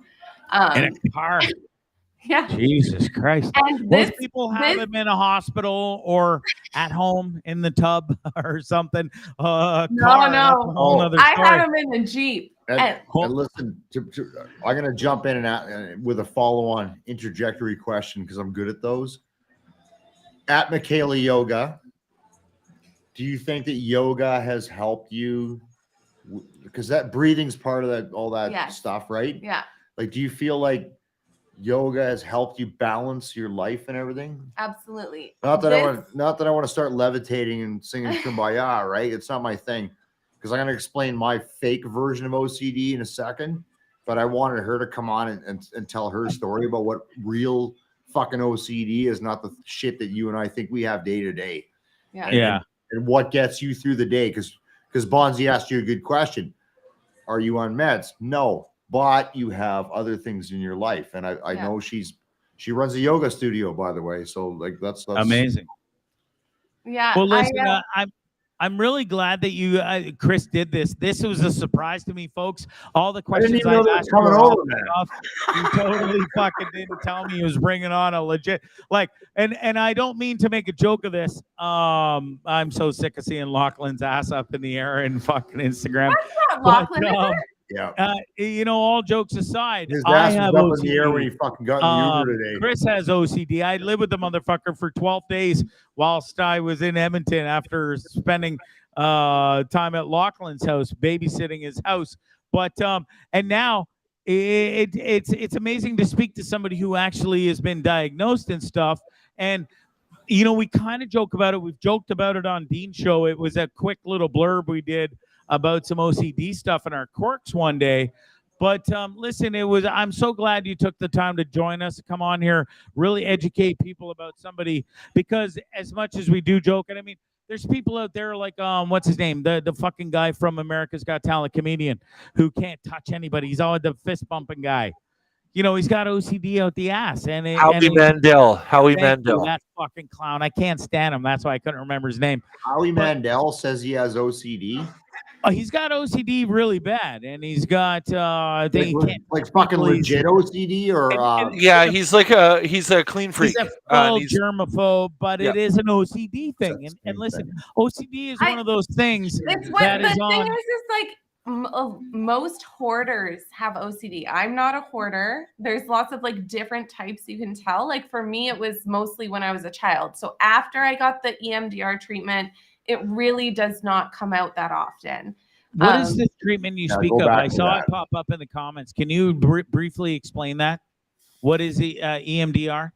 Speaker 3: In a car?
Speaker 8: Yeah.
Speaker 3: Jesus Christ.
Speaker 8: And
Speaker 3: Most people have them in a hospital or at home in the tub or something.
Speaker 8: No.
Speaker 3: I
Speaker 8: had him in the Jeep.
Speaker 5: And listen, I'm going to jump in and with a follow-on interjectory question because I'm good at those. At Michaela Yoga, do you think that yoga has helped you? Because that breathing's part of that, all that stuff, right?
Speaker 8: Yeah.
Speaker 5: Like, do you feel like yoga has helped you balance your life and everything?
Speaker 8: Absolutely.
Speaker 5: Not that I want to start levitating and singing Kumbaya, right? It's not my thing. Because I'm going to explain my fake version of OCD in a second. But I wanted her to come on and tell her story about what real fucking OCD is, not the shit that you and I think we have day to day.
Speaker 8: Yeah.
Speaker 5: And what gets you through the day. Because Bondzee asked you a good question. Are you on meds? No. But you have other things in your life. And I know she runs a yoga studio, by the way. So like that's
Speaker 3: amazing.
Speaker 8: Yeah.
Speaker 3: Well, listen, I'm really glad that you, Chris, did this. This was a surprise to me, folks. All the questions I asked
Speaker 5: coming over,
Speaker 3: you totally fucking didn't tell me he was bringing on a legit, like, and I don't mean to make a joke of this. I'm so sick of seeing Lachlan's ass up in the air and fucking Instagram.
Speaker 8: That's not Lachlan, is it?
Speaker 5: Yeah.
Speaker 3: You know, all jokes aside,
Speaker 5: His
Speaker 3: I
Speaker 5: ass
Speaker 3: have
Speaker 5: was up
Speaker 3: OCD.
Speaker 5: in the air when he fucking got in the Uber today.
Speaker 3: Chris has OCD. I lived with the motherfucker for 12 days whilst I was in Edmonton after spending time at Lachlan's house, babysitting his house. But and now it's amazing to speak to somebody who actually has been diagnosed and stuff. And you know, we kind of joke about it. We've joked about it on Dean's show. It was a quick little blurb we did about some OCD stuff in our quirks one day. But listen, I'm so glad you took the time to join us, come on here, really educate people about somebody, because as much as we do joke, and I mean, there's people out there like, what's his name? The fucking guy from America's Got Talent, comedian, who can't touch anybody. He's always the fist bumping guy. You know, he's got OCD out the ass.
Speaker 4: Howie Mandel.
Speaker 3: That fucking clown. I can't stand him. That's why I couldn't remember his name.
Speaker 5: Howie Mandel says he has OCD.
Speaker 3: He's got OCD really bad, and he's got I think he can't
Speaker 5: like fucking legit OCD, or
Speaker 4: yeah, he's a clean freak.
Speaker 3: He's a full germaphobe, but it is an OCD thing. And listen, OCD is one of those things
Speaker 8: It's what the thing is like most hoarders have OCD. I'm not a hoarder. There's lots of like different types you can tell. Like for me, it was mostly when I was a child. So after I got the EMDR treatment, it really does not come out that often.
Speaker 3: What is this treatment you speak of? I saw it pop up in the comments. Can you briefly explain that? What is the EMDR?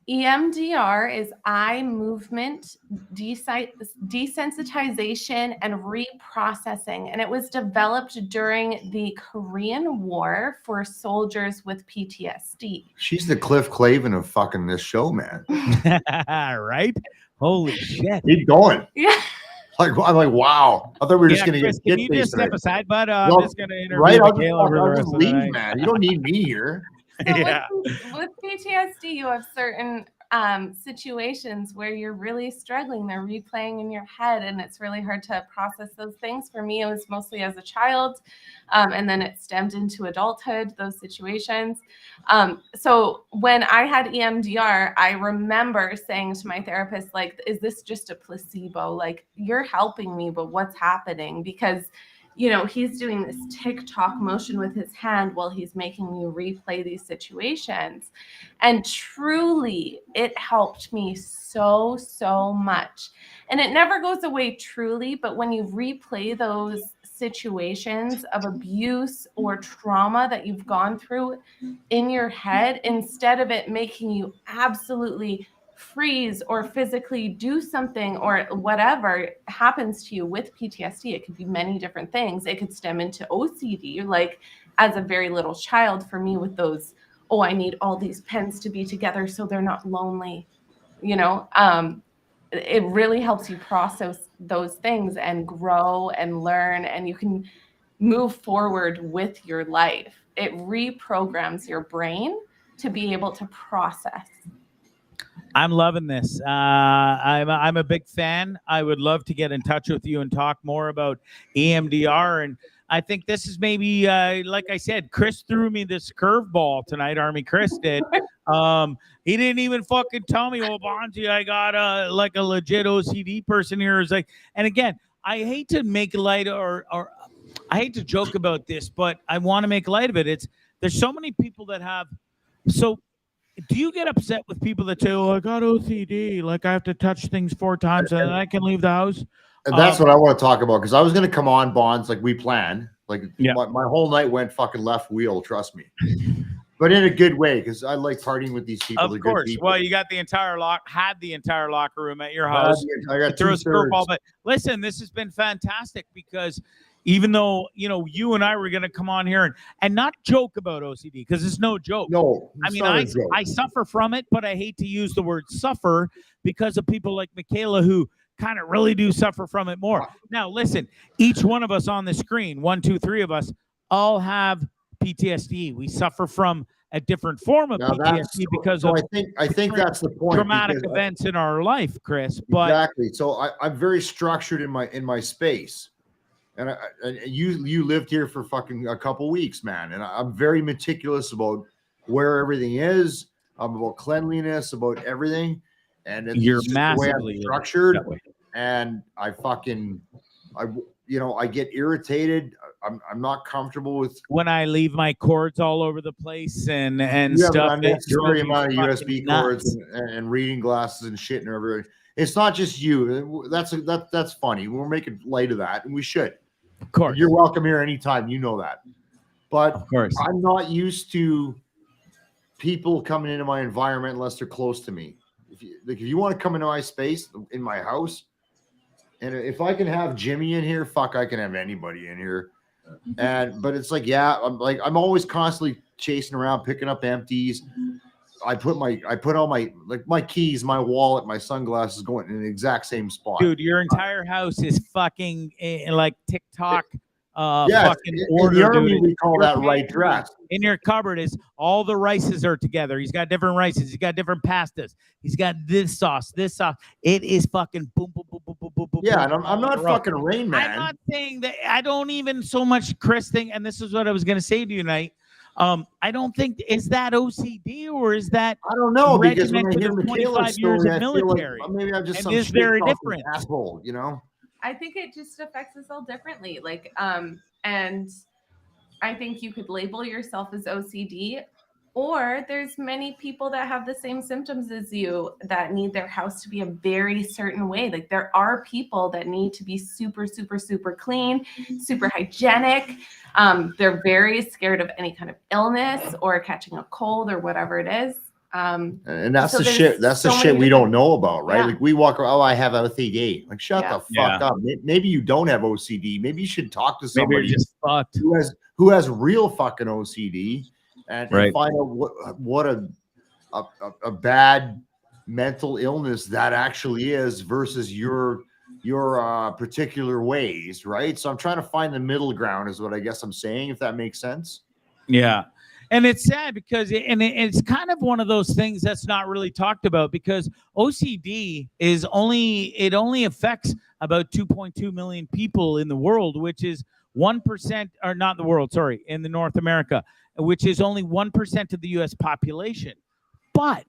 Speaker 8: EMDR is eye movement desensitization and reprocessing, and it was developed during the Korean War for soldiers with PTSD.
Speaker 5: She's the Cliff Clavin of fucking this show, man.
Speaker 3: Right? Holy shit!
Speaker 5: Keep going.
Speaker 8: Yeah.
Speaker 5: Like I'm like, wow. I thought we were just gonna
Speaker 3: Chris,
Speaker 5: get.
Speaker 3: Can you just step aside, bud? I'm just gonna interview
Speaker 5: right,
Speaker 3: Michaela
Speaker 5: I'll just leave, man. You don't need me here.
Speaker 8: So
Speaker 3: Yeah.
Speaker 8: with PTSD, you have certain situations where you're really struggling. They're replaying in your head, and it's really hard to process those things. For me, it was mostly as a child, and then it stemmed into adulthood, those situations. So when I had EMDR, I remember saying to my therapist, like, is this just a placebo? Like, you're helping me, but what's happening? Because you know, he's doing this tick-tock motion with his hand while he's making me replay these situations. And truly, it helped me so, so much. And it never goes away truly, but when you replay those situations of abuse or trauma that you've gone through in your head, instead of it making you absolutely freeze or physically do something or whatever happens to you with PTSD. It could be many different things. It could stem into OCD, like as a very little child for me with those, oh, I need all these pens to be together so they're not lonely. You know, it really helps you process those things and grow and learn, and you can move forward with your life. It reprograms your brain to be able to process.
Speaker 3: I'm loving this. I'm a big fan. I would love to get in touch with you and talk more about EMDR. And I think this is maybe, like I said, Chris threw me this curveball tonight. Army Kris did. He didn't even fucking tell me, oh, Bondzee, I got a legit OCD person here. It's like, and again, I hate to make light or I hate to joke about this, but I want to make light of it. There's so many people that have do you get upset with people that say, oh, I got OCD, like I have to touch things 4 times and then I can leave the house?
Speaker 5: And that's what I want to talk about, because I was going to come on Bonds like we planned. Like my whole night went fucking left wheel, trust me. But in a good way, because I like partying with these people.
Speaker 3: Of course. Well, you got the entire locker room at your house.
Speaker 5: I got
Speaker 3: throw a
Speaker 5: 2/3.
Speaker 3: curveball. But listen, this has been fantastic, because even though, you know, you and I were going to come on here and not joke about OCD, because it's no joke.
Speaker 5: No,
Speaker 3: I mean, I suffer from it, but I hate to use the word suffer because of people like Michaela who kind of really do suffer from it more. Now, listen, each one of us on the screen, 1, 2, 3 of us, all have PTSD. We suffer from a different form of PTSD because of
Speaker 5: I think that's the point.
Speaker 3: Traumatic events in our life, Chris. But
Speaker 5: exactly. So I'm very structured in my space. And you lived here for fucking a couple weeks, man. And I'm very meticulous about where everything is, about cleanliness, about everything. And
Speaker 3: you're
Speaker 5: massively
Speaker 3: the way I'm
Speaker 5: structured. And I get irritated. I'm not comfortable with
Speaker 3: when I leave my cords all over the place and
Speaker 5: you
Speaker 3: stuff.
Speaker 5: Have an unnecessary amount of USB cords and reading glasses and shit and everything. It's not just you. That's funny. We're making light of that, and we should.
Speaker 3: Of course.
Speaker 5: You're welcome here anytime. You know that. But
Speaker 3: of course,
Speaker 5: I'm not used to people coming into my environment unless they're close to me. If you want to come into my space in my house, and if I can have Jimmy in here, fuck, I can have anybody in here. But it's like, I'm always constantly chasing around, picking up empties. I put all my keys, my wallet, my sunglasses going in the exact same spot.
Speaker 3: Dude, your entire house is fucking like TikTok.
Speaker 5: Fucking order, in the Army, dude. We call that right dress.
Speaker 3: In your cupboard is all the rices are together. He's got different rices. He's got different pastas. He's got this sauce, this sauce. It is fucking boom, boom, boom, boom, boom, boom, boom.
Speaker 5: Yeah, and I'm not fucking Rain Man.
Speaker 3: I'm not saying that. I don't even so much Chris thing. And this is what I was gonna say to you tonight. I don't think is that OCD or is that
Speaker 5: I don't know, because when I hear
Speaker 3: 25 years of military,
Speaker 5: maybe I'm just
Speaker 3: it's very different.
Speaker 5: asshole, you know.
Speaker 8: I think it just affects us all differently. Like, and I think you could label yourself as OCD, or there's many people that have the same symptoms as you that need their house to be a very certain way. Like there are people that need to be super, super, super clean, super hygienic. They're very scared of any kind of illness or catching a cold or whatever it is.
Speaker 5: And that's
Speaker 8: so
Speaker 5: the shit. That's the
Speaker 8: so
Speaker 5: shit
Speaker 8: many
Speaker 5: we don't know about, right?
Speaker 8: Yeah.
Speaker 5: Like we walk around, oh, I have OCD. Like, shut
Speaker 8: Yeah.
Speaker 5: the fuck up. Maybe you don't have OCD. Maybe you should talk to
Speaker 3: Maybe
Speaker 5: somebody
Speaker 3: you're just fucked.
Speaker 5: who has real fucking OCD and
Speaker 3: Right.
Speaker 5: find out what a bad mental illness that actually is versus your particular ways, right? So I'm trying to find the middle ground is what I guess I'm saying, if that makes sense.
Speaker 3: Yeah. And it's sad because it's kind of one of those things that's not really talked about, because OCD only affects about 2.2 million people in the world, which is 1%, or not the world, sorry, in the North America, which is only 1% of the US population. But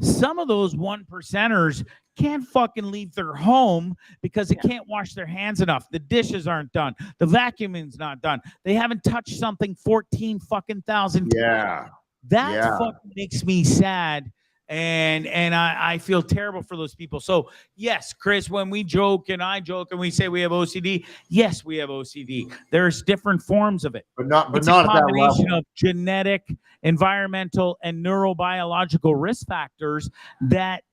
Speaker 3: some of those 1%ers can't fucking leave their home because they can't wash their hands enough. The dishes aren't done. The vacuuming's not done. They haven't touched something 14 fucking thousand times. That fucking makes me sad. And I feel terrible for those people. So yes, Chris, when we joke and I joke and we say we have OCD, yes, we have OCD. There's different forms of it.
Speaker 5: But not
Speaker 3: It's
Speaker 5: at
Speaker 3: a
Speaker 5: that
Speaker 3: combination
Speaker 5: level.
Speaker 3: of genetic, environmental, and neurobiological risk factors that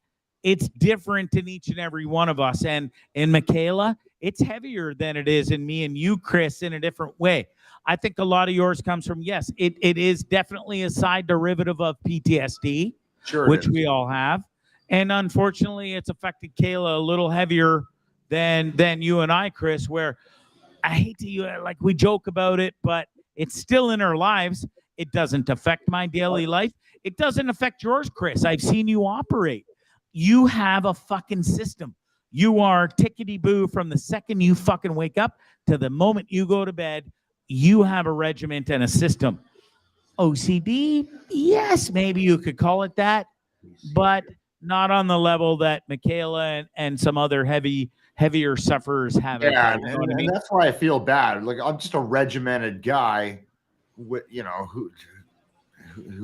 Speaker 3: it's different in each and every one of us. And in Michaela, it's heavier than it is in me and you, Chris, in a different way. I think a lot of yours comes from, yes, it is definitely a side derivative of PTSD.
Speaker 5: Sure,
Speaker 3: which we all have, and unfortunately, it's affected Kayla a little heavier than you and I, Chris. Where I hate to like we joke about it, but it's still in our lives. It doesn't affect my daily life. It doesn't affect yours, Chris. I've seen you operate. You have a fucking system. You are tickety-boo from the second you fucking wake up to the moment you go to bed. You have a regiment and a system. OCD, yes, maybe you could call it that, but not on the level that Michaela and some other heavier sufferers have.
Speaker 5: Yeah,
Speaker 3: you know what I mean?
Speaker 5: and that's why I feel bad. Like I'm just a regimented guy, with who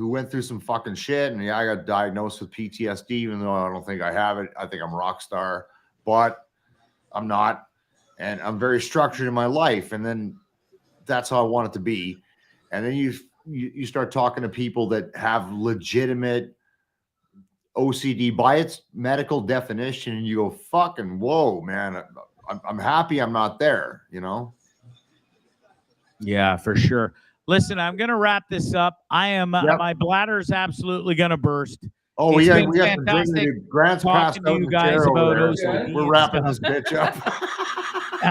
Speaker 5: went through some fucking shit, and I got diagnosed with PTSD, even though I don't think I have it. I think I'm a rock star, but I'm not, and I'm very structured in my life, and then that's how I want it to be, and then you start talking to people that have legitimate OCD by its medical definition, and you go, fucking whoa, man. I'm happy I'm not there, you know?
Speaker 3: Yeah, for sure. Listen, I'm going to wrap this up. I am, my bladder's absolutely going to burst.
Speaker 5: Oh, we
Speaker 3: It's
Speaker 5: got
Speaker 3: been
Speaker 5: some
Speaker 3: fantastic
Speaker 5: Grant's passed
Speaker 3: talking to
Speaker 5: out in
Speaker 3: you
Speaker 5: the
Speaker 3: guys
Speaker 5: chair over
Speaker 3: about
Speaker 5: there.
Speaker 3: OCD
Speaker 5: We're
Speaker 3: and
Speaker 5: wrapping
Speaker 3: stuff.
Speaker 5: this bitch up.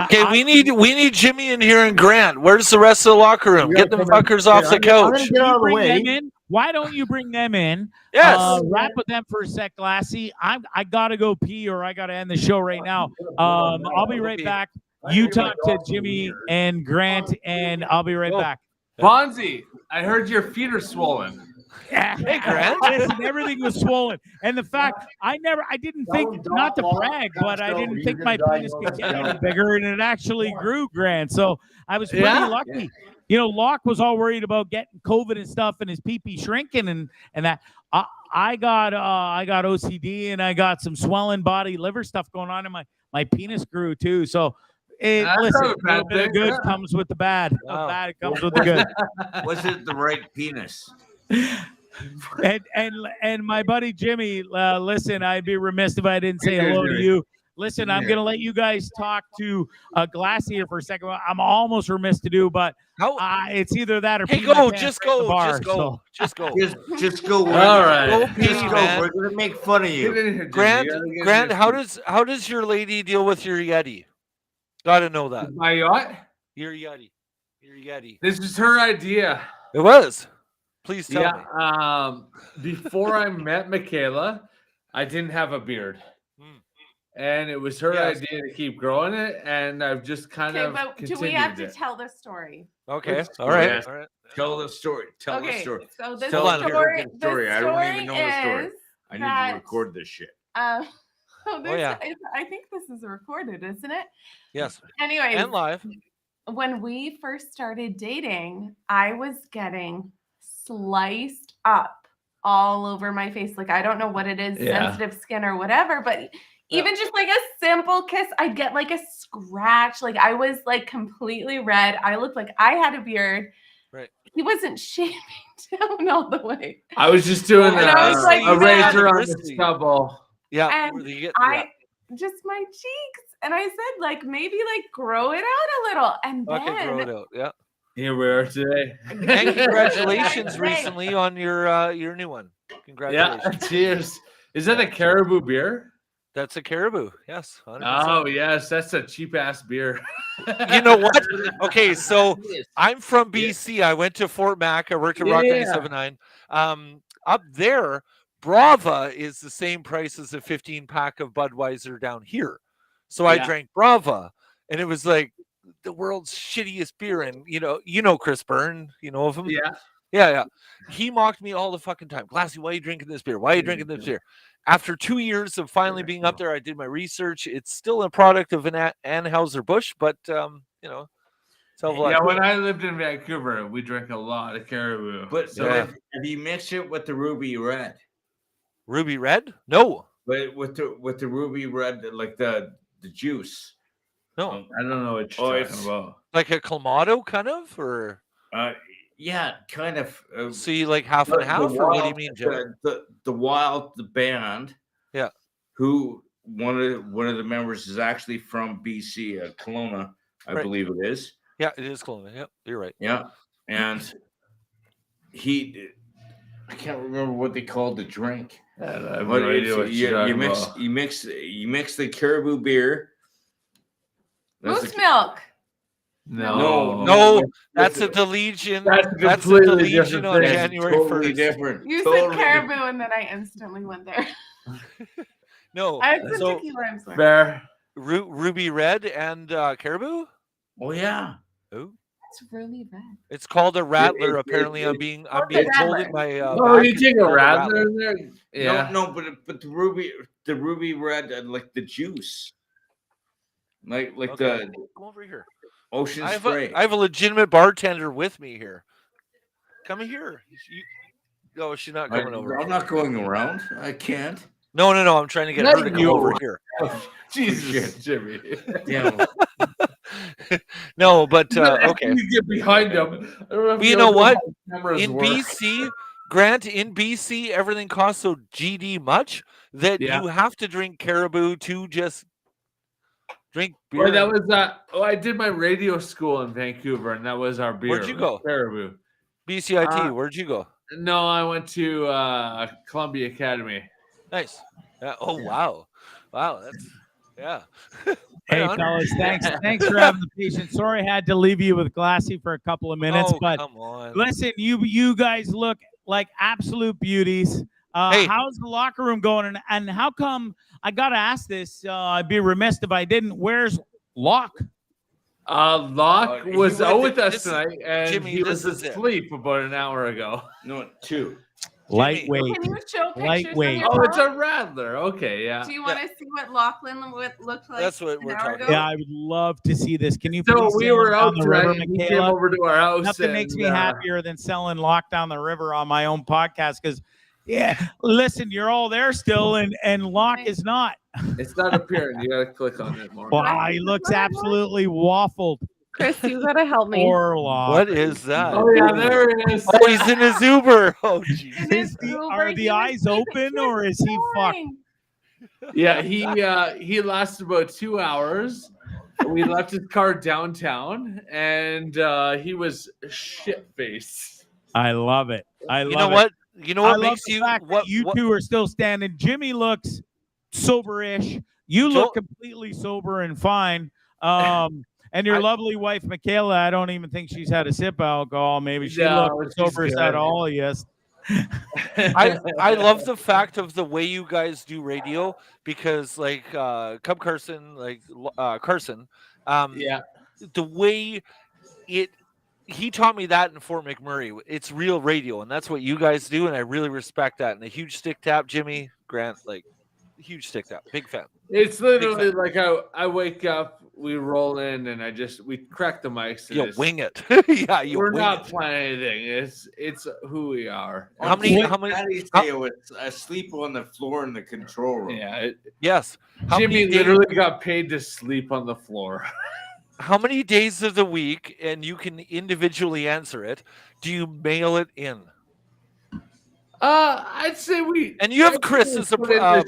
Speaker 4: Okay, we need Jimmy in here and Grant. Where's the rest of the locker room?
Speaker 5: We
Speaker 4: Get
Speaker 5: gotta
Speaker 4: them
Speaker 5: come in.
Speaker 4: fuckers off the
Speaker 5: I'm gonna
Speaker 4: couch.
Speaker 5: get out of the
Speaker 3: Bring
Speaker 5: way.
Speaker 3: them in. Why don't you bring them in?
Speaker 4: Yes.
Speaker 3: Wrap with them for a sec, Glassy. I gotta go pee, or I gotta end the show right now. I'll be right back. You talk to Jimmy and Grant, and I'll be right back.
Speaker 2: Bondzee, I heard your feet are swollen.
Speaker 3: Hey, Grant. Listen, everything was swollen, and the fact I didn't think, not to brag, but I didn't think my penis could get any bigger, and it actually grew, Grant. So I was pretty lucky. You know, Locke was all worried about getting COVID and stuff, and his pee-pee shrinking, and that. I got OCD, and I got some swelling body, liver stuff going on, and my penis grew too. So. Listen, a little bit of good comes with the bad.
Speaker 4: Wow.
Speaker 3: The bad comes with the good.
Speaker 7: Was it the right penis?
Speaker 3: And my buddy Jimmy, listen, I'd be remiss if I didn't say hello to you. Listen, I'm gonna let you guys talk to Glassy here for a second. I'm almost remiss to do, but it's either that or
Speaker 4: Hey, go, just go, just go.
Speaker 7: Just go.
Speaker 2: All right.
Speaker 4: Go pee,
Speaker 7: Just go.
Speaker 4: man.
Speaker 7: We're gonna make fun of you.
Speaker 4: Grant, how does your lady deal with your Yeti? Gotta know that.
Speaker 2: My yacht?
Speaker 4: Your Yeti.
Speaker 2: This is her idea.
Speaker 4: It was. Please tell me.
Speaker 2: Before I met Michaela, I didn't have a beard. And it was her idea to keep growing it, and I've just kind of
Speaker 8: but do
Speaker 2: continued
Speaker 8: we have to
Speaker 2: it.
Speaker 8: tell the story?
Speaker 4: Okay. All right.
Speaker 7: Yes.
Speaker 4: All right.
Speaker 7: Tell the story. Tell the
Speaker 8: Okay,
Speaker 7: story.
Speaker 8: so the
Speaker 7: Tell the
Speaker 8: story,
Speaker 7: story. I don't even know the story.
Speaker 8: is
Speaker 7: I need
Speaker 8: that,
Speaker 7: to record this shit.
Speaker 4: yeah.
Speaker 8: I think this is recorded, isn't it?
Speaker 4: Yes.
Speaker 8: Anyways,
Speaker 4: And live.
Speaker 8: when we first started dating, I was getting sliced up all over my face. Like, I don't know what it is, sensitive skin or whatever, but even just like a simple kiss, I'd get like a scratch. Like, I was like completely red. I looked like I had a beard.
Speaker 4: Right.
Speaker 8: He wasn't shaving down all the way.
Speaker 2: I was just doing
Speaker 8: I was like,
Speaker 2: a razor on the
Speaker 4: crispy.
Speaker 2: stubble.
Speaker 4: Yeah.
Speaker 8: And
Speaker 4: you get,
Speaker 8: just my cheeks. And I said, like, maybe like grow it out a little. And
Speaker 4: fucking grow it
Speaker 8: then
Speaker 4: out. Yeah.
Speaker 2: Here we are today.
Speaker 4: And congratulations recently on your new one. Congratulations.
Speaker 2: Yeah, cheers. Is that a Caribou beer?
Speaker 4: That's a Caribou. Yes. 100%.
Speaker 2: Oh, yes. That's a cheap ass beer.
Speaker 4: You know what? Okay, so I'm from BC. I went to Fort Mac. I worked at Rock 97.9. Up there, Brava is the same price as a 15-pack of Budweiser down here. So I drank Brava, and it was like the world's shittiest beer. And you know Chris Byrne, you know of him? Yeah. He mocked me all the fucking time. Glassy, why are you drinking this beer? Why are you drinking this beer? After 2 years of finally being up there, I did my research. It's still a product of an Anheuser-Busch, but
Speaker 2: when I lived in Vancouver, we drank a lot of Caribou.
Speaker 7: But so have you mixed it with the Ruby Red?
Speaker 4: Ruby Red? No.
Speaker 7: But with the Ruby Red, like the juice.
Speaker 4: No.
Speaker 2: I don't know what you're talking about.
Speaker 4: Like a Clamato kind of, or
Speaker 7: yeah, kind of.
Speaker 4: So you like half and half, or what do you mean, Jim?
Speaker 7: The band, who one of the members is actually from BC, Kelowna, I believe it is.
Speaker 4: Yeah, it is Kelowna. Yep, you're right.
Speaker 7: Yeah, and I can't remember what they called the drink.
Speaker 2: I have no idea what
Speaker 7: you mix the Caribou beer.
Speaker 8: Moose milk.
Speaker 4: No, that's a Delegion. That's a Delegion on January 1st.
Speaker 7: Different.
Speaker 8: You said Caribou, and then I instantly went there.
Speaker 4: No,
Speaker 8: I had some tequila. I'm sorry.
Speaker 2: Bear.
Speaker 4: Ruby Red and Caribou.
Speaker 7: Oh yeah.
Speaker 4: Oh.
Speaker 8: It's really red.
Speaker 4: It's called a Rattler. Apparently, I'm being told in my.
Speaker 2: You take a Rattler in there? Yeah.
Speaker 7: No, but the Ruby Red, like the juice. Like the
Speaker 4: go over here.
Speaker 7: Ocean
Speaker 4: I
Speaker 7: Spray.
Speaker 4: have a legitimate bartender with me here. Come here. No, she's not coming over.
Speaker 7: I'm not going around. I can't.
Speaker 4: No. I'm trying to get her to come over here.
Speaker 2: Jesus, Jimmy.
Speaker 7: Yeah.
Speaker 4: No, but okay.
Speaker 2: You get behind them.
Speaker 4: You know what? In BC, Grant, in BC, everything costs so GD much that you have to drink Caribou to just drink beer.
Speaker 2: Well, that was I did my radio school in Vancouver, and that was our beer.
Speaker 4: Where'd you go?
Speaker 2: Caribou.
Speaker 4: BCIT. Where'd you go?
Speaker 2: No, I went to Columbia Academy.
Speaker 4: Nice. Oh wow, that's
Speaker 3: Hey fellas, thanks for having the patience. Sorry I had to leave you with Glassy for a couple of minutes, but
Speaker 4: come on.
Speaker 3: Listen, you guys look like absolute beauties. How's the locker room going, and how come? I gotta ask this. I'd be remiss if I didn't. Where's Locke?
Speaker 2: Locke was out with us tonight, and
Speaker 4: Jimmy,
Speaker 2: he was asleep about an hour ago.
Speaker 7: No, 2.
Speaker 3: Lightweight.
Speaker 8: Can you show pictures?
Speaker 3: Lightweight.
Speaker 2: Oh, it's a Rattler. Okay, yeah.
Speaker 8: Do you want to see what Lachlan looked like?
Speaker 4: That's what we're talking about.
Speaker 3: Yeah, I would love to see this. Can you?
Speaker 2: So we were out
Speaker 3: the river,
Speaker 2: tonight. He came over to our house.
Speaker 3: Nothing makes me happier than selling Locke down the river on my own podcast because, listen, you're all there still, and Locke is not.
Speaker 2: It's not appearing. You gotta click on it more.
Speaker 3: Wow, he looks absolutely waffled.
Speaker 8: Chris, you gotta help me.
Speaker 3: Poor Locke.
Speaker 4: What is that?
Speaker 2: Oh yeah, there he is.
Speaker 4: Oh, he's in his Uber. Oh, jeez.
Speaker 3: Are the eyes open or is he fucked?
Speaker 2: Yeah, he lasted about 2 hours. We left his car downtown, and he was shit faced.
Speaker 3: I love it.
Speaker 4: You know what? You know what makes
Speaker 3: the
Speaker 4: you?
Speaker 3: Fact
Speaker 4: What
Speaker 3: you two are still standing. Jimmy looks sober-ish. You look completely sober and fine. And your lovely wife, Michaela, I don't even think she's had a sip of alcohol. Maybe she looked sober at all. Yes.
Speaker 4: I love the fact of the way you guys do radio because, like, Cub Carson, Carson, the way he taught me that in Fort McMurray. It's real radio, and that's what you guys do, and I really respect that. And a huge stick tap, Jimmy Grant, like. huge stick up. Big fan.
Speaker 2: It's literally like I wake up, we roll in, and we crack the mics. And
Speaker 4: You wing it. Yeah,
Speaker 2: we're not planning anything. It's who we are.
Speaker 4: How many?
Speaker 7: Day was asleep on the floor in the control room.
Speaker 2: Yeah.
Speaker 4: Yes.
Speaker 2: Jimmy literally got paid to sleep on the floor.
Speaker 4: How many days of the week, and you can individually answer it, do you mail it in?
Speaker 2: I'd say we.
Speaker 4: And you have Chris as a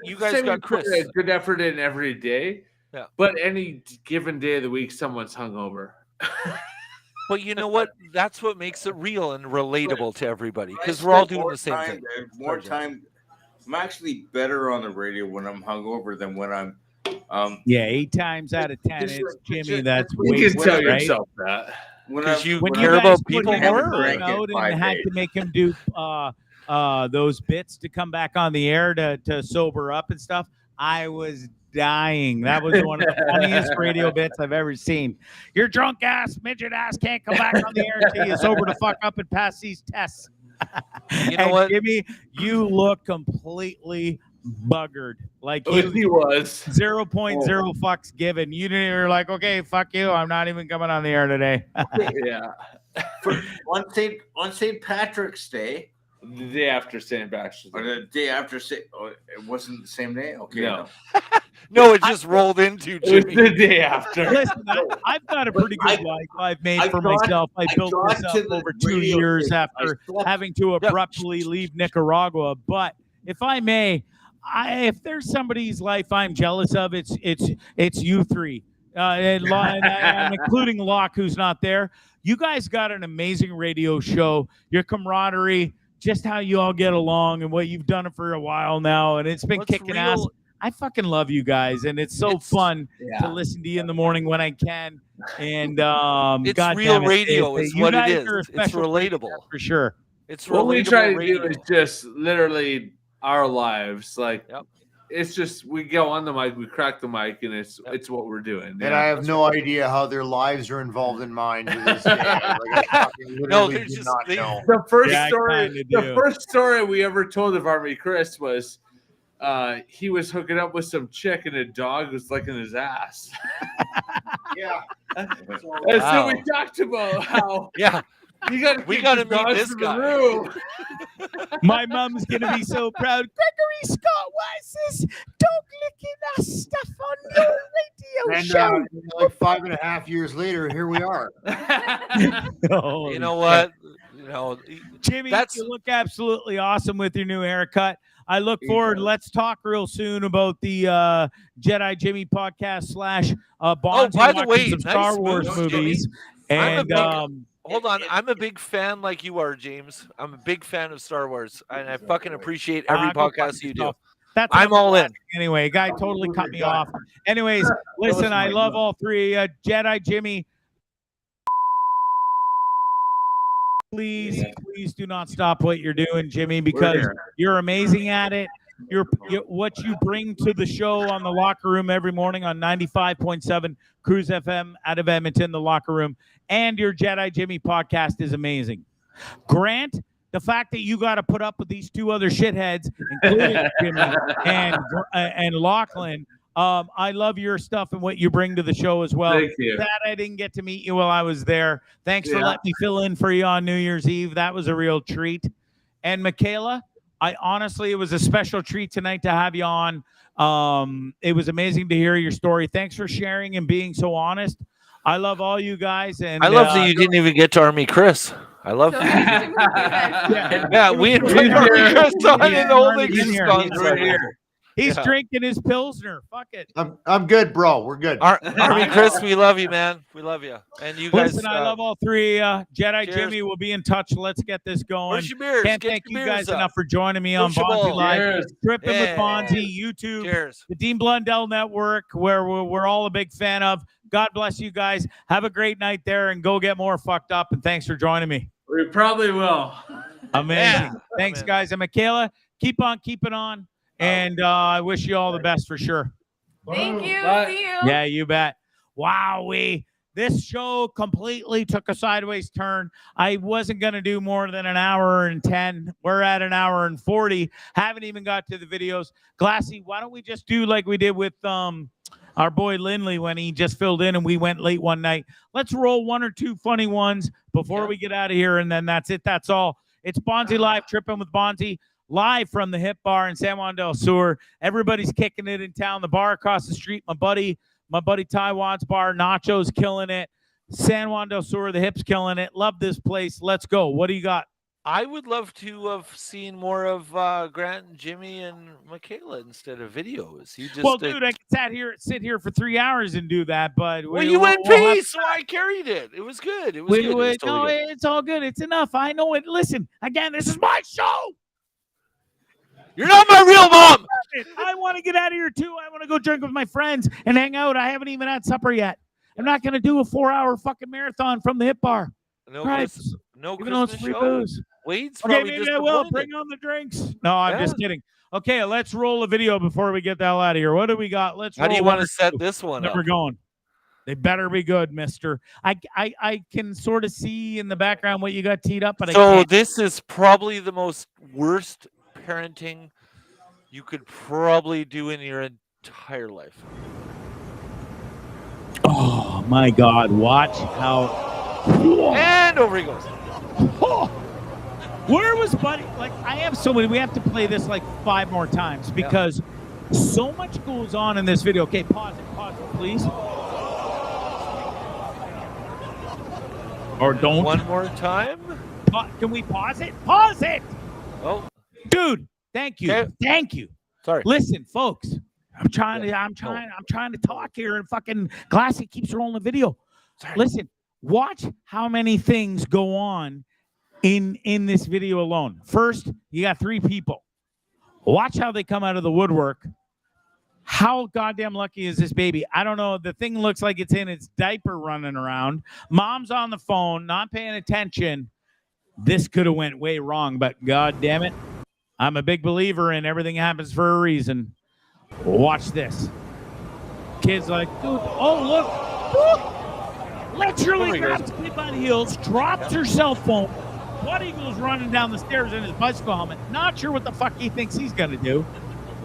Speaker 2: you
Speaker 4: guys got Chris.
Speaker 2: Put a good effort in every day.
Speaker 4: Yeah.
Speaker 2: But any given day of the week, someone's hungover.
Speaker 4: But you know what? That's what makes it real and relatable to everybody, because we're all doing the same thing.
Speaker 7: More time. I'm actually better on the radio when I'm hungover than when I'm.
Speaker 3: 8 times out of 10, it's Jimmy. That's
Speaker 2: you
Speaker 3: way
Speaker 2: can tell
Speaker 3: right?
Speaker 2: yourself that.
Speaker 3: When
Speaker 4: you
Speaker 3: you
Speaker 4: care
Speaker 3: guys
Speaker 4: about
Speaker 3: put
Speaker 4: people
Speaker 3: him
Speaker 4: more.
Speaker 3: out and had to make him do those bits to come back on the air to sober up and stuff, I was dying. That was one of the funniest radio bits I've ever seen. Your drunk ass, midget ass can't come back on the air until you sober the fuck up and pass these tests.
Speaker 4: You know what,
Speaker 3: Jimmy, you look completely buggered. Like
Speaker 2: he was
Speaker 3: 0.0 fucks given. You didn't. You're like, okay, fuck you. I'm not even coming on the air today.
Speaker 2: Yeah.
Speaker 7: On St. Patrick's Day.
Speaker 2: The day after St. Patrick's Day.
Speaker 7: Or the day after it wasn't the same day? Okay.
Speaker 2: No.
Speaker 4: No, it just rolled into Jimmy.
Speaker 2: It was the day after.
Speaker 3: Listen, I've got a pretty good life I've made for myself. I built this up over 2 years after having to abruptly leave Nicaragua. But if I may, if there's somebody's life I'm jealous of, it's you three, and I'm including Locke, who's not there. You guys got an amazing radio show. Your camaraderie, just how you all get along, and what you've done it for a while now, and it's been kicking ass. I fucking love you guys, and it's fun to listen to you in the morning when I can. And
Speaker 4: it's real radio is what it is. It's relatable
Speaker 3: for sure.
Speaker 4: It's
Speaker 2: what we
Speaker 4: relatable
Speaker 2: try to
Speaker 4: radio.
Speaker 2: do is just literally our lives. Like it's just we go on the mic, we crack the mic, and it's what we're doing.
Speaker 5: And I have no idea how their lives are involved in mine to this day. Like, I literally do not know.
Speaker 2: The first story we ever told of Army Kris was he was hooking up with some chick and a dog was licking his ass.
Speaker 5: Yeah.
Speaker 2: And so we talked about how we got to
Speaker 4: meet this guy.
Speaker 3: My mom's gonna be so proud. Gregory Scott, why is this dog licking us stuff on your radio show?
Speaker 5: Like 5.5 years later, here we are.
Speaker 4: You know what?
Speaker 3: Jimmy, you look absolutely awesome with your new haircut. I look forward. Let's talk real soon about the Jedi Jimmy podcast / Bondzee.
Speaker 4: By the way,
Speaker 3: some Star Wars movies. And
Speaker 4: hold on, I'm a big fan like you are, James. I'm a big fan of Star Wars, and I fucking appreciate every podcast you do. I'm all in.
Speaker 3: Anyway, guy totally cut me off. Anyways, listen, I love all three. Jedi Jimmy, please do not stop what you're doing, Jimmy, because you're amazing at it. What you bring to the show on the locker room every morning on 95.7 Cruise FM out of Edmonton, the locker room, and your Jedi Jimmy podcast is amazing. Grant, the fact that you got to put up with these two other shitheads, including Jimmy and Mclaughlin, I love your stuff and what you bring to the show as well.
Speaker 2: Thank you.
Speaker 3: That I didn't get to meet you while I was there. Thanks for letting me fill in for you on New Year's Eve. That was a real treat. And Michaela, it was a special treat tonight to have you on. It was amazing to hear your story. Thanks for sharing and being so honest. I love all you guys. And
Speaker 4: I love that you didn't even get to Army Kris. I love that. We invited Army Kris on and only just gone right here.
Speaker 3: He's drinking his Pilsner. Fuck it.
Speaker 5: I'm good, bro. We're good.
Speaker 4: Army Kris, we love you, man. We love you. And you guys.
Speaker 3: Listen, I love all three. Jedi Jimmy will be in touch. Let's get this going.
Speaker 4: Where's your beers?
Speaker 3: Can't thank you guys enough for joining me on Bondzee Live. Trippin with Bondzee, YouTube, the Dean Blundell Network, where we're all a big fan of. God bless you guys. Have a great night there and go get more fucked up. And thanks for joining me.
Speaker 2: We probably will.
Speaker 3: Amazing. Thanks, guys. And Michaela, keep on keeping on. And I wish you all the best for sure.
Speaker 8: Thank you.
Speaker 2: Bye.
Speaker 8: See you.
Speaker 3: Yeah, you bet. Wowee. This show completely took a sideways turn. I wasn't going to do more than an hour and 10. We're at an hour and 40. Haven't even got to the videos. Glassy, why don't we just do like we did with our boy Lindley when he just filled in and we went late one night. Let's roll one or two funny ones before we get out of here, and then that's it. That's all. It's Bondzee Live, Trippin' with Bondzee, live from the Hip Bar in San Juan Del Sur. Everybody's kicking it in town. The bar across the street, my buddy Taiwan's bar, Nacho's killing it. San Juan Del Sur, the Hip's killing it. Love this place. Let's go. What do you got?
Speaker 4: I would love to have seen more of Grant and Jimmy and Michaela instead of videos.
Speaker 3: Dude, I could sit here for 3 hours and do that, but
Speaker 4: you went peace, so I carried it. It was good. It was good.
Speaker 3: It's all good. It's enough. I know it. Listen, again, this is my show.
Speaker 4: You're not my real mom.
Speaker 3: I want to get out of here too. I want to go drink with my friends and hang out. I haven't even had supper yet. I'm not going to do a 4-hour fucking marathon from the Hip Bar.
Speaker 4: No
Speaker 3: Christmas
Speaker 4: show.
Speaker 3: Booze.
Speaker 4: Wade's
Speaker 3: okay,
Speaker 4: probably
Speaker 3: maybe I will. Bring on the drinks. No, I'm just kidding. Okay, let's roll a video before we get the hell out of here. What do we got?
Speaker 4: How do you want to set this one up?
Speaker 3: We're going. They better be good, mister. I can sort of see in the background what you got teed up, but I can't.
Speaker 4: This is probably the most worst parenting you could probably do in your entire life.
Speaker 3: Oh my God! Watch how.
Speaker 4: And over he goes.
Speaker 3: Oh, where was Buddy? Like, I have so many. We have to play this like 5 more times because so much goes on in this video. Okay, pause it, please. Or don't.
Speaker 4: One more time.
Speaker 3: Can we pause it? Pause it.
Speaker 4: Oh,
Speaker 3: dude, thank you.
Speaker 4: Okay.
Speaker 3: Thank you.
Speaker 4: Sorry.
Speaker 3: Listen, folks. I'm trying to talk here, and fucking Glassy keeps rolling the video.
Speaker 4: Sorry.
Speaker 3: Listen, watch how many things go on in this video alone. First, you got 3 people. Watch how they come out of the woodwork. How goddamn lucky is this baby? I don't know. The thing looks like it's in its diaper running around. Mom's on the phone, not paying attention. This could have went way wrong, but God damn it. I'm a big believer in everything happens for a reason. Watch this. Kid's like, dude, oh, look. Literally grabs the kid by the heels, drops her cell phone. Buddy goes running down the stairs in his bicycle helmet. Not sure what the fuck he thinks he's going to do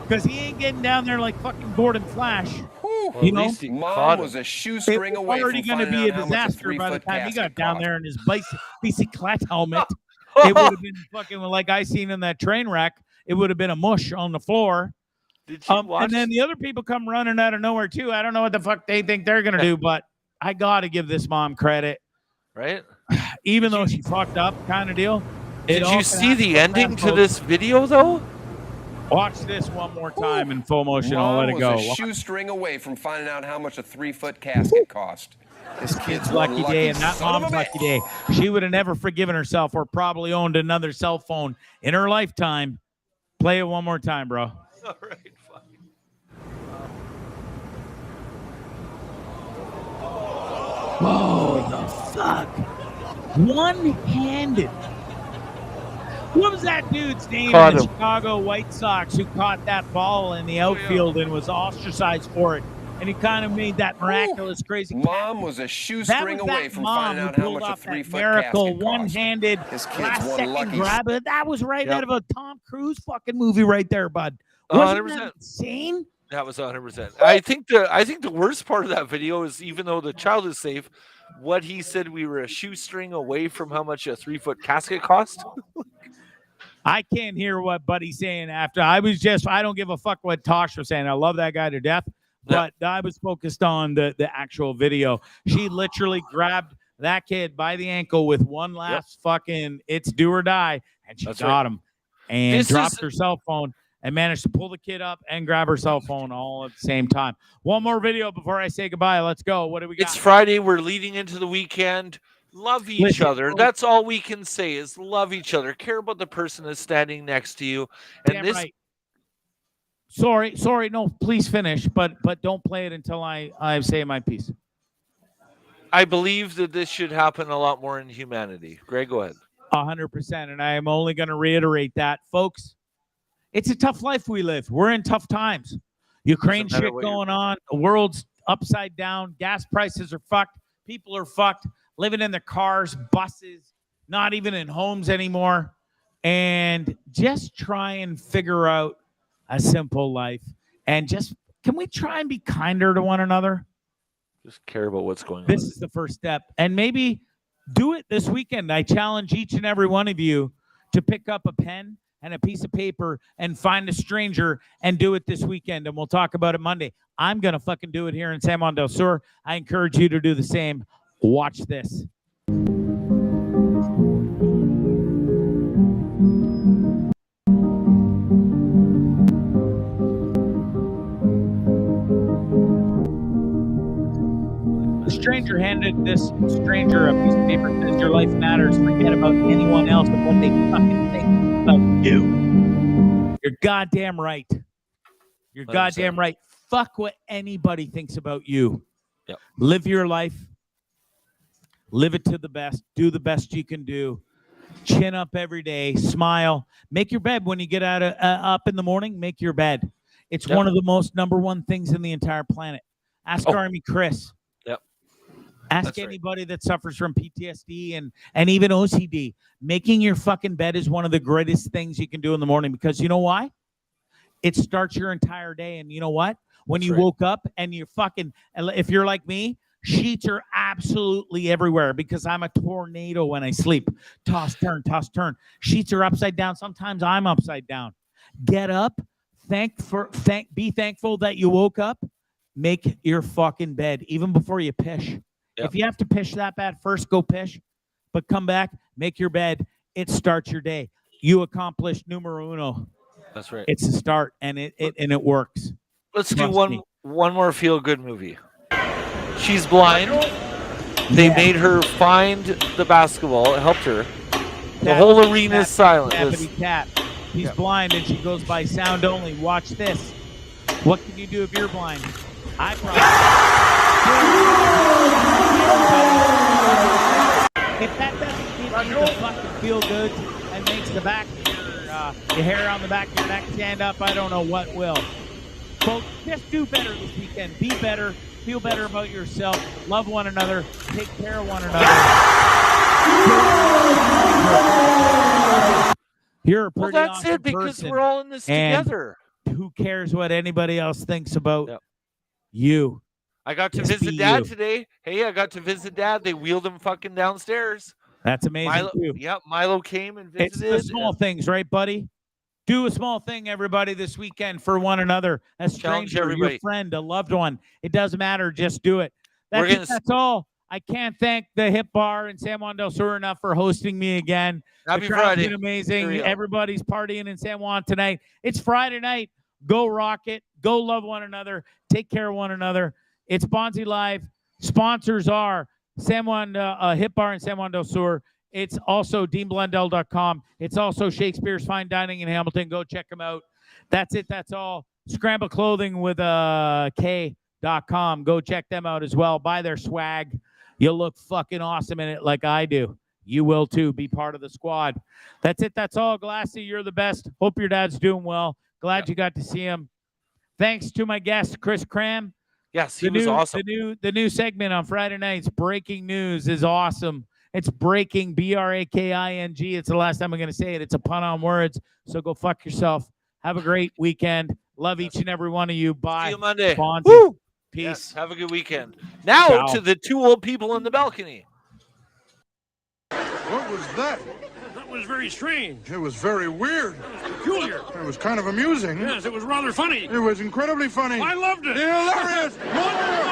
Speaker 3: because he ain't getting down there like fucking Gordon Flash.
Speaker 4: Well,
Speaker 3: you know,
Speaker 9: Mom was a shoestring away.
Speaker 3: It was already going to be a disaster by the time he got down there in his bicyclette helmet. It would have been fucking like I seen in that train wreck. It would have been a mush on the floor.
Speaker 4: Did you watch?
Speaker 3: And then the other people come running out of nowhere too. I don't know what the fuck they think they're gonna do, but I gotta give this mom credit.
Speaker 4: Right?
Speaker 3: Even though she fucked up, kind of deal.
Speaker 4: Did you see the ending to this video though?
Speaker 3: Watch this one more time in full motion. I'll let it go.
Speaker 9: Was a shoestring away from finding out how much a 3-foot casket cost. This kid's
Speaker 3: lucky day, and that mom's lucky day. She would have never forgiven herself or probably owned another cell phone in her lifetime. Play it one more time, bro.
Speaker 4: All right, fine.
Speaker 3: Whoa, the fuck? One-handed. What was that dude's name in the Chicago White Sox who caught that ball in the outfield and was ostracized for it? And he kind of made that miraculous, crazy.
Speaker 9: Mom was a shoestring away from finding out how much a 3-foot
Speaker 3: miracle
Speaker 9: casket
Speaker 3: one-handed last-second grab. That was right out of a Tom Cruise fucking movie, right there, bud. Wasn't
Speaker 4: 100%.
Speaker 3: that insane?
Speaker 4: That was 100%. I think the worst part of that video is, even though the child is safe, what he said, we were a shoestring away from how much a 3-foot casket cost.
Speaker 3: I can't hear what Buddy's saying after. I don't give a fuck what Tosh was saying. I love that guy to death. But I was focused on the actual video. She literally grabbed that kid by the ankle with one last fucking it's do or die, and she got him and dropped her cell phone and managed to pull the kid up and grab her cell phone all at the same time. One more video before I say goodbye. Let's go. What do we got?
Speaker 4: It's Friday. We're leading into the weekend. Love each other. That's all we can say is love each other. Care about the person that's standing next to you. And
Speaker 3: Damn right. Sorry. No, please finish, but don't play it until I say my piece.
Speaker 4: I believe that this should happen a lot more in humanity. Greg, go ahead.
Speaker 3: 100%. And I am only going to reiterate that, folks. It's a tough life we live. We're in tough times. Ukraine shit going on. The world's upside down. Gas prices are fucked. People are fucked, living in their cars, buses, not even in homes anymore. And just try and figure out a simple life. And just, can we try and be kinder to one another?
Speaker 4: Just care about what's going on.
Speaker 3: This is the first step. And maybe do it this weekend. I challenge each and every one of you to pick up a pen and a piece of paper and find a stranger and do it this weekend. And we'll talk about it Monday. I'm going to fucking do it here in San Juan Del Sur. I encourage you to do the same. Watch this. The stranger handed this stranger a piece of paper that says your life matters. Forget about anyone else and what they fucking think about you. You're goddamn right. You're goddamn right. Fuck what anybody thinks about you.
Speaker 4: Yep.
Speaker 3: Live your life. Live it to the best. Do the best you can do. Chin up every day. Smile. Make your bed when you get out of, up in the morning. Make your bed. It's one of the most #1 things in the entire planet. Ask Army Kris.
Speaker 4: Yep.
Speaker 3: Ask anybody that suffers from PTSD and even OCD. Making your fucking bed is one of the greatest things you can do in the morning, because you know why? It starts your entire day. And you know what? When you woke up and you're fucking, if you're like me, sheets are absolutely everywhere because I'm a tornado when I sleep. Toss, turn, toss, turn. Sheets are upside down. Sometimes I'm upside down. Get up. Be thankful that you woke up. Make your fucking bed even before you pish. Yep. If you have to pish that bad, first go pish, but come back, make your bed. It starts your day. You accomplished numero uno.
Speaker 4: That's right.
Speaker 3: It's a start, and it works.
Speaker 4: Let's do one more feel-good movie. She's blind. They made her find the basketball. It helped her. The whole arena is silent.
Speaker 3: He's blind, and she goes by sound only. Watch this. What can you do if you're blind? I probably. If that doesn't give you the fucking feel good and makes the back of your hair on the back of your neck stand up, I don't know what will. Folks, just do better this weekend. Be better. Feel better about yourself. Love one another. Take care of one another. You're a pretty
Speaker 4: that's
Speaker 3: awesome
Speaker 4: it, because
Speaker 3: person,
Speaker 4: we're all in this together.
Speaker 3: Who cares what anybody else thinks about you?
Speaker 4: I got to visit Dad today. Hey, I got to visit Dad. They wheeled him fucking downstairs.
Speaker 3: That's amazing.
Speaker 4: Milo came and visited.
Speaker 3: It's the small things, right, buddy? Do a small thing, everybody, this weekend for one another. A stranger, your friend, a loved one. It doesn't matter. Just do it. That's all. I can't thank the Hip Bar in San Juan Del Sur enough for hosting me again.
Speaker 4: Happy Friday.
Speaker 3: Been amazing. Everybody's partying in San Juan tonight. It's Friday night. Go rock it. Go love one another. Take care of one another. It's Bondzee Live. Sponsors are San Juan Hip Bar in San Juan Del Sur. It's also DeanBlundell.com. It's also Shakespeare's Fine Dining in Hamilton. Go check them out. That's it. That's all. Scramble Clothing with K.com. Go check them out as well. Buy their swag. You'll look fucking awesome in it like I do. You will too. Be part of the squad. That's it. That's all. Glassy, you're the best. Hope your dad's doing well. Glad you got to see him. Thanks to my guest, Chris Cram.
Speaker 4: Yes, he was awesome.
Speaker 3: The new segment on Friday nights, Breaking News, is awesome. It's breaking, B-R-A-K-I-N-G. It's the last time I'm going to say it. It's a pun on words. So go fuck yourself. Have a great weekend. Love each and every one of you. Bye.
Speaker 4: See you Monday.
Speaker 3: Bondzee. Peace.
Speaker 4: Yes, have a good weekend. Now to the two old people in the balcony.
Speaker 10: What was that?
Speaker 11: That was very strange.
Speaker 10: It was very weird.
Speaker 11: Peculiar.
Speaker 10: It was kind of amusing.
Speaker 11: Yes, it was rather funny.
Speaker 10: It was incredibly funny.
Speaker 11: I loved it.
Speaker 10: Hilarious. Wonderful.